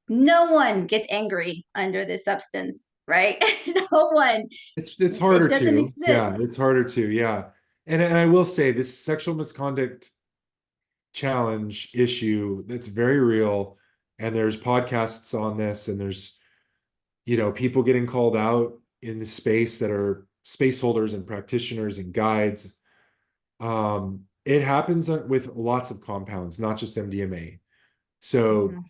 [SPEAKER 1] no one gets angry under this substance, right? No one.
[SPEAKER 2] It's harder
[SPEAKER 1] It doesn't
[SPEAKER 2] to,
[SPEAKER 1] exist.
[SPEAKER 2] yeah, it's harder to, yeah. And I will say this sexual misconduct challenge issue that's very real. And there's podcasts on this, and there's, people getting called out in the space that are space holders and practitioners and guides. It happens with lots of compounds, not just MDMA. So
[SPEAKER 1] Mhm.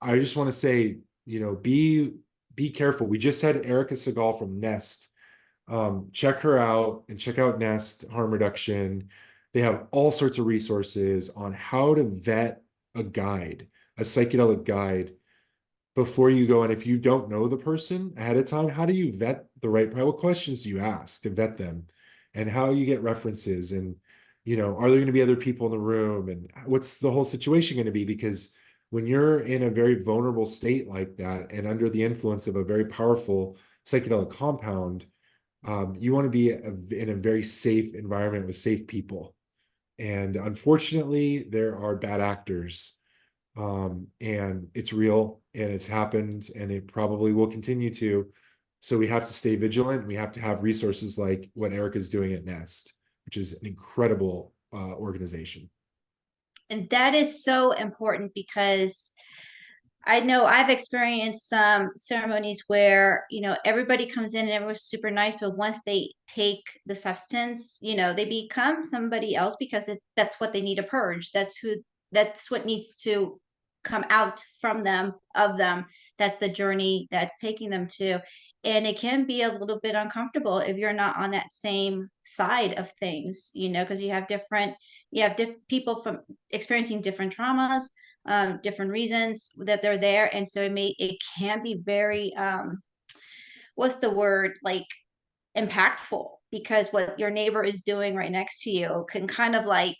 [SPEAKER 2] I just want to say, be careful. We just had Erica Segal from Nest. Check her out and check out Nest Harm Reduction. They have all sorts of resources on how to vet a guide, a psychedelic guide, before you go. And if you don't know the person ahead of time, how do you vet the right, what questions do you ask to vet them, and how you get references, and are there going to be other people in the room, and what's the whole situation going to be? Because when you're in a very vulnerable state like that and under the influence of a very powerful psychedelic compound, you want to be in a very safe environment with safe people. And unfortunately, there are bad actors, and it's real and it's happened and it probably will continue to. So we have to stay vigilant. We have to have resources like what Erica's doing at Nest, which is an incredible organization.
[SPEAKER 1] And that is so important because I know I've experienced some ceremonies where, everybody comes in and everyone's super nice, but once they take the substance, they become somebody else because that's what they need to purge. That's what needs to come out from them, of them. That's the journey that's taking them to. And it can be a little bit uncomfortable if you're not on that same side of things, because you have people from experiencing different traumas, different reasons that they're there, and so it can be very what's the word, like impactful, because what your neighbor is doing right next to you can kind of like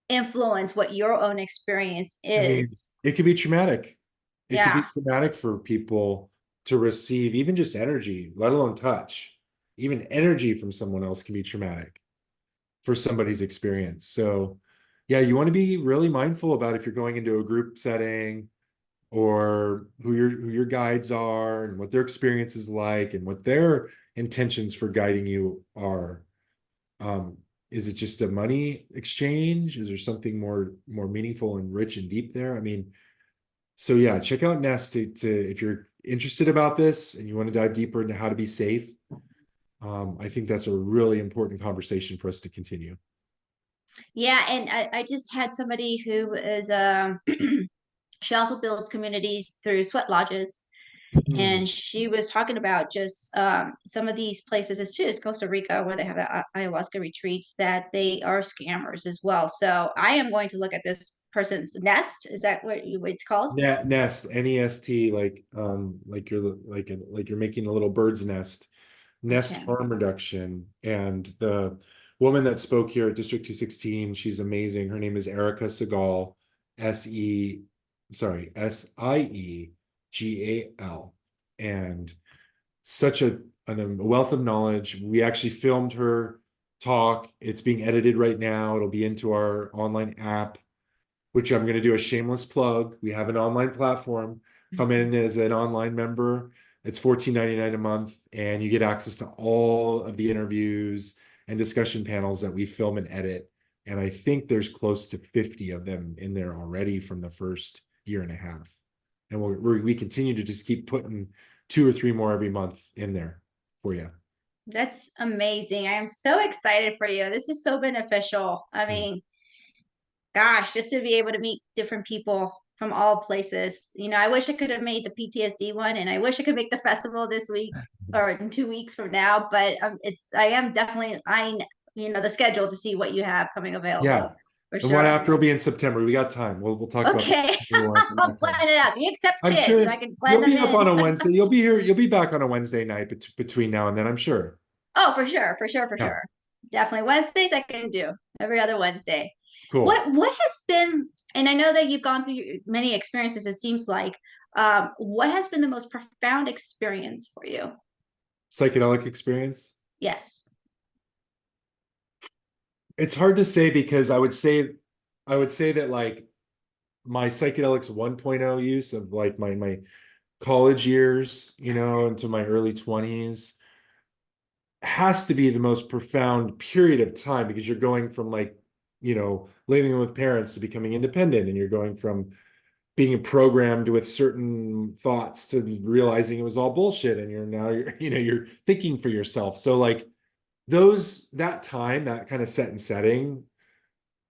[SPEAKER 1] influence what your own experience
[SPEAKER 2] I mean,
[SPEAKER 1] is.
[SPEAKER 2] it could be traumatic. It could be
[SPEAKER 1] Yeah.
[SPEAKER 2] traumatic for people to receive even just energy, let alone touch. Even energy from someone else can be traumatic for somebody's experience. So, yeah, you want to be really mindful about if you're going into a group setting, or who your guides are and what their experience is like and what their intentions for guiding you are. Um, is it just a money exchange? Is there something more meaningful and rich and deep there? I mean, so yeah, check out Nest to if you're interested about this and you want to dive deeper into how to be safe. I think that's a really important conversation for us to continue.
[SPEAKER 1] Yeah, and I just had somebody who is she also builds communities through sweat lodges,
[SPEAKER 2] Hmm.
[SPEAKER 1] and she was talking about just some of these places as too. It's Costa Rica where they have the ayahuasca retreats that they are scammers as well. So I am going to look at this person's nest. Is that what it's called?
[SPEAKER 2] Nest, Nest, like you're like you're making a little bird's nest
[SPEAKER 1] Okay.
[SPEAKER 2] harm reduction. And the woman that spoke here at District 216, she's amazing. Her name is Erica Segal, S-E, sorry, Siegal. And such a wealth of knowledge. We actually filmed her talk. It's being edited right now. It'll be into our online app, which I'm going to do a shameless plug. We have an online platform. Come in as an online member. It's $14.99 a month, and you get access to all of the interviews and discussion panels that we film and edit. And I think there's close to 50 of them in there already from the first year and a half. And we continue to just keep putting 2 or 3 more every month in there for you.
[SPEAKER 1] That's amazing. I am so excited for you. This is so beneficial. I
[SPEAKER 2] Yeah.
[SPEAKER 1] mean, gosh, just to be able to meet different people from all places. I wish I could have made the PTSD one, and I wish I could make the festival this week or in 2 weeks from now. But I am definitely eyeing, the schedule to see what you have coming
[SPEAKER 2] Yeah.
[SPEAKER 1] available for
[SPEAKER 2] The one
[SPEAKER 1] sure.
[SPEAKER 2] after will be in September. We got time. We'll talk about
[SPEAKER 1] Okay,
[SPEAKER 2] the one when
[SPEAKER 1] I'll
[SPEAKER 2] that
[SPEAKER 1] plan
[SPEAKER 2] comes.
[SPEAKER 1] it out. Do you accept
[SPEAKER 2] I'm
[SPEAKER 1] kids? I
[SPEAKER 2] sure
[SPEAKER 1] can plan
[SPEAKER 2] you'll
[SPEAKER 1] them
[SPEAKER 2] be up on
[SPEAKER 1] in.
[SPEAKER 2] a Wednesday. You'll be here. You'll be back on a Wednesday night between now and then, I'm sure.
[SPEAKER 1] Oh, for sure, for sure, for
[SPEAKER 2] Yeah,
[SPEAKER 1] sure. Definitely Wednesdays I can do every other Wednesday.
[SPEAKER 2] cool.
[SPEAKER 1] What has been, and I know that you've gone through many experiences, it seems like, what has been the most profound experience for you?
[SPEAKER 2] Psychedelic experience.
[SPEAKER 1] Yes.
[SPEAKER 2] It's hard to say because I would say that like my psychedelics 1.0 use of like my college years, into my early 20s has to be the most profound period of time because you're going from like, living with parents to becoming independent, and you're going from being programmed with certain thoughts to realizing it was all bullshit, and you're thinking for yourself. So like that time, that kind of set and setting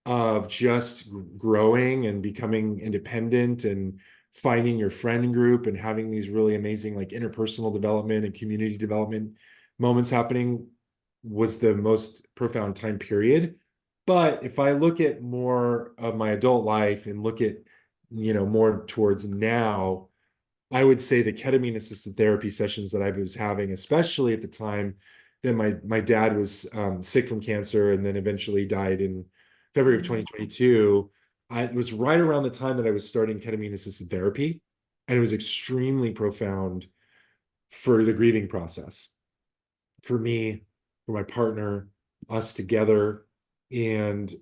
[SPEAKER 2] of just growing and becoming independent and finding your friend group and having these really amazing like interpersonal development and community development moments happening was the most profound time period. But if I look at more of my adult life and look at, more towards now, I would say the ketamine assisted therapy sessions that I was having, especially at the time that my dad was sick from cancer and then eventually died in February of
[SPEAKER 1] Mhm.
[SPEAKER 2] 2022. It was right around the time that I was starting ketamine assisted therapy, and it was extremely profound for the grieving process, for me, for my partner, us together, and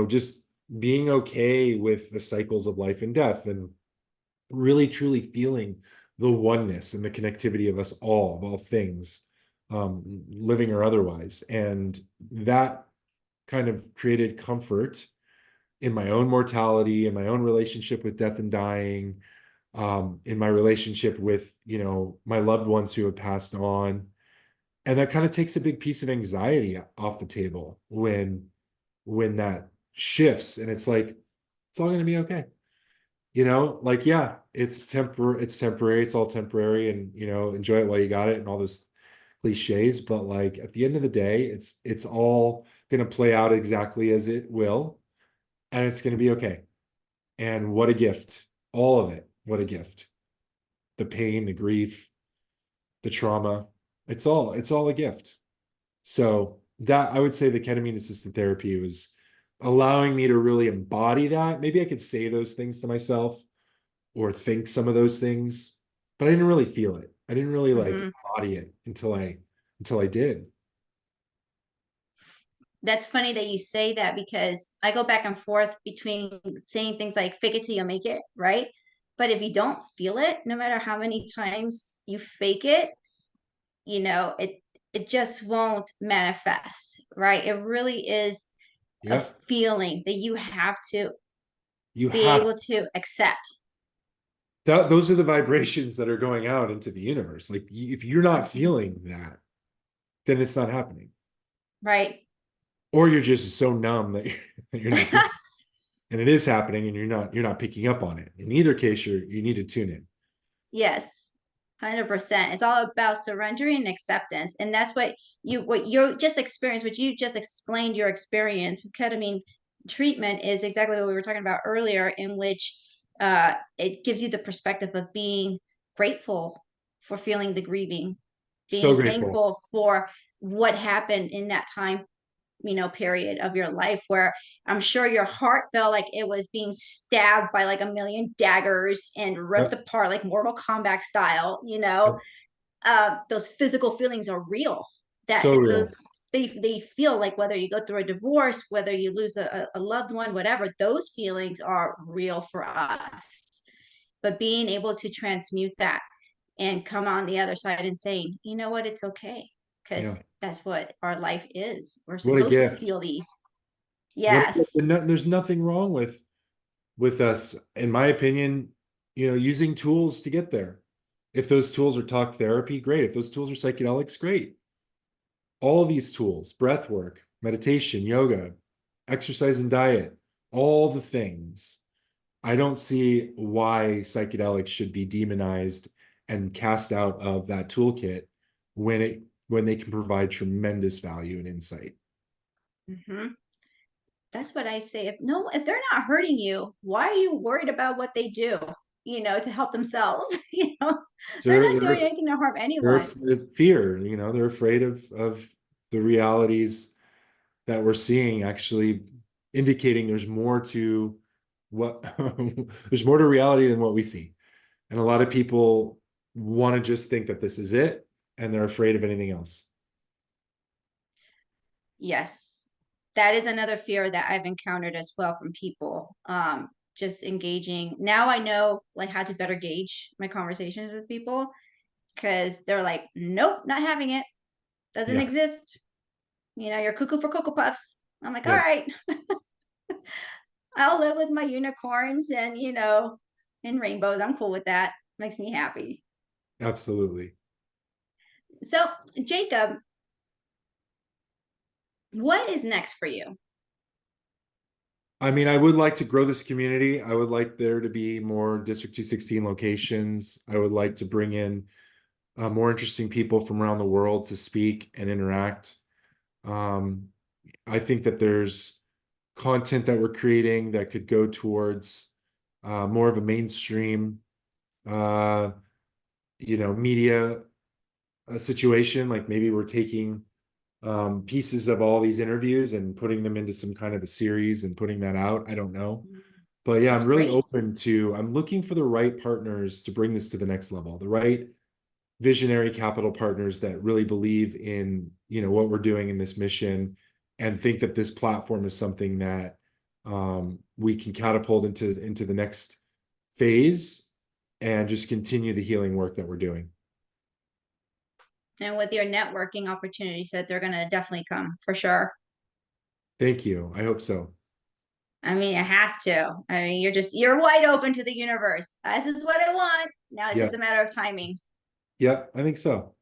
[SPEAKER 2] just being okay with the cycles of life and death, and really truly feeling the oneness and the connectivity of us all, of all things, living or otherwise. And that kind of created comfort in my own mortality, in my own relationship with death and dying, in my relationship with, my loved ones who have passed on. And that kind of takes a big piece of anxiety off the table when that shifts, and it's like, it's all going to be okay. Like, yeah, it's temporary, it's all temporary, and enjoy it while you got it and all those cliches, but like at the end of the day, it's all going to play out exactly as it will, and it's going to be okay. And what a gift, all of it. What a gift. The pain, the grief, the trauma, it's all a gift. So that, I would say, the ketamine assisted therapy was allowing me to really embody that. Maybe I could say those things to myself or think some of those things, but I didn't really feel it. I didn't really like
[SPEAKER 1] Hmm.
[SPEAKER 2] embody it until I did.
[SPEAKER 1] That's funny that you say that because I go back and forth between saying things like fake it till you make it, right? But if you don't feel it, no matter how many times you fake it, it just won't manifest, right? It really is a
[SPEAKER 2] Yep.
[SPEAKER 1] feeling that you have to
[SPEAKER 2] You
[SPEAKER 1] be
[SPEAKER 2] have
[SPEAKER 1] able to accept.
[SPEAKER 2] that, those are the vibrations that are going out into the universe. Like if you're not
[SPEAKER 1] Mhm.
[SPEAKER 2] feeling that, then it's not happening.
[SPEAKER 1] Right.
[SPEAKER 2] Or you're just so numb that that you're not feeling it. And it is happening and you're not picking up on it. In either case, you need to tune in.
[SPEAKER 1] Yes, 100%. It's all about surrendering and acceptance. And that's what you just experienced, what you just explained your experience with ketamine treatment is exactly what we were talking about earlier, in which it gives you the perspective of being grateful for feeling the grieving,
[SPEAKER 2] So
[SPEAKER 1] being
[SPEAKER 2] grateful.
[SPEAKER 1] thankful for what happened in that time, period of your life where I'm sure your heart felt like it was being stabbed by like a million daggers and ripped
[SPEAKER 2] Yep.
[SPEAKER 1] apart like Mortal Kombat style.
[SPEAKER 2] Yep.
[SPEAKER 1] Those physical feelings are real.
[SPEAKER 2] So
[SPEAKER 1] That
[SPEAKER 2] real.
[SPEAKER 1] those they feel like whether you go through a divorce, whether you lose a loved one, whatever, those feelings are real for us. But being able to transmute that and come on the other side and saying, you know what, it's okay.
[SPEAKER 2] Yeah.
[SPEAKER 1] Because that's what our life is. We're
[SPEAKER 2] What a
[SPEAKER 1] supposed to
[SPEAKER 2] gift.
[SPEAKER 1] feel these.
[SPEAKER 2] What
[SPEAKER 1] Yes.
[SPEAKER 2] there's nothing wrong with us, in my opinion, using tools to get there. If those tools are talk therapy, great. If those tools are psychedelics, great. All these tools, breath work, meditation, yoga, exercise and diet, all the things. I don't see why psychedelics should be demonized and cast out of that toolkit when they can provide tremendous value and insight.
[SPEAKER 1] Hmm. That's what I say. If they're not hurting you, why are you worried about what they do, to help themselves? They're
[SPEAKER 2] So
[SPEAKER 1] not doing anything to harm anyone.
[SPEAKER 2] fear, they're afraid of the realities that we're seeing, actually indicating there's more to what there's more to reality than what we see. And a lot of people want to just think that this is it, and they're afraid of anything else.
[SPEAKER 1] Yes. That is another fear that I've encountered as well from people. Just engaging. Now I know like how to better gauge my conversations with people because they're like, nope, not having it. Doesn't
[SPEAKER 2] Yeah.
[SPEAKER 1] exist. You're cuckoo for Cocoa Puffs. I'm like, all
[SPEAKER 2] Yep.
[SPEAKER 1] right, I'll live with my unicorns and, and rainbows. I'm cool with that. Makes me happy.
[SPEAKER 2] Absolutely.
[SPEAKER 1] So, Jacob, what is next for you?
[SPEAKER 2] I mean, I would like to grow this community. I would like there to be more District 216 locations. I would like to bring in more interesting people from around the world to speak and interact. Um, I think that there's content that we're creating that could go towards more of a mainstream, uh, media situation. Like maybe we're taking pieces of all these interviews and putting them into some kind of a series and putting that out. I don't know. But yeah,
[SPEAKER 1] That's
[SPEAKER 2] I'm really
[SPEAKER 1] great.
[SPEAKER 2] open to, I'm looking for the right partners to bring this to the next level, the right visionary capital partners that really believe in, what we're doing in this mission and think that this platform is something that we can catapult into the next phase and just continue the healing work that we're doing.
[SPEAKER 1] And with your networking opportunities that they're going to definitely come for sure.
[SPEAKER 2] Thank you. I hope so.
[SPEAKER 1] I mean, it has to. I mean, you're wide open to the universe. This is what I want. Now it's
[SPEAKER 2] Yeah.
[SPEAKER 1] just a matter of timing.
[SPEAKER 2] Yeah, I think so.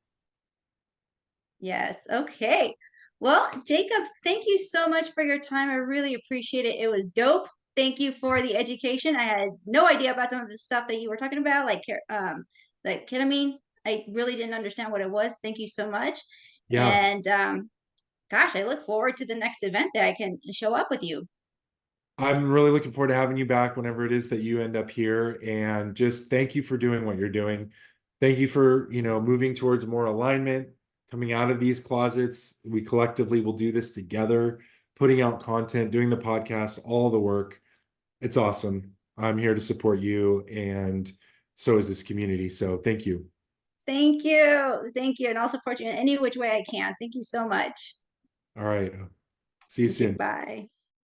[SPEAKER 1] Yes. Okay. Well, Jacob, thank you so much for your time. I really appreciate it. It was dope. Thank you for the education. I had no idea about some of the stuff that you were talking about, like ketamine. I really didn't understand what it was. Thank you so much.
[SPEAKER 2] Yeah.
[SPEAKER 1] And gosh, I look forward to the next event that I can show up with you.
[SPEAKER 2] I'm really looking forward to having you back whenever it is that you end up here. And just thank you for doing what you're doing. Thank you for, moving towards more alignment, coming out of these closets. We collectively will do this together, putting out content, doing the podcast, all the work. It's awesome. I'm here to support you, and so is this community. So thank you.
[SPEAKER 1] Thank you. Thank you. And I'll support you in any which way I can. Thank you so much.
[SPEAKER 2] All right. See you
[SPEAKER 1] Okay,
[SPEAKER 2] soon.
[SPEAKER 1] bye.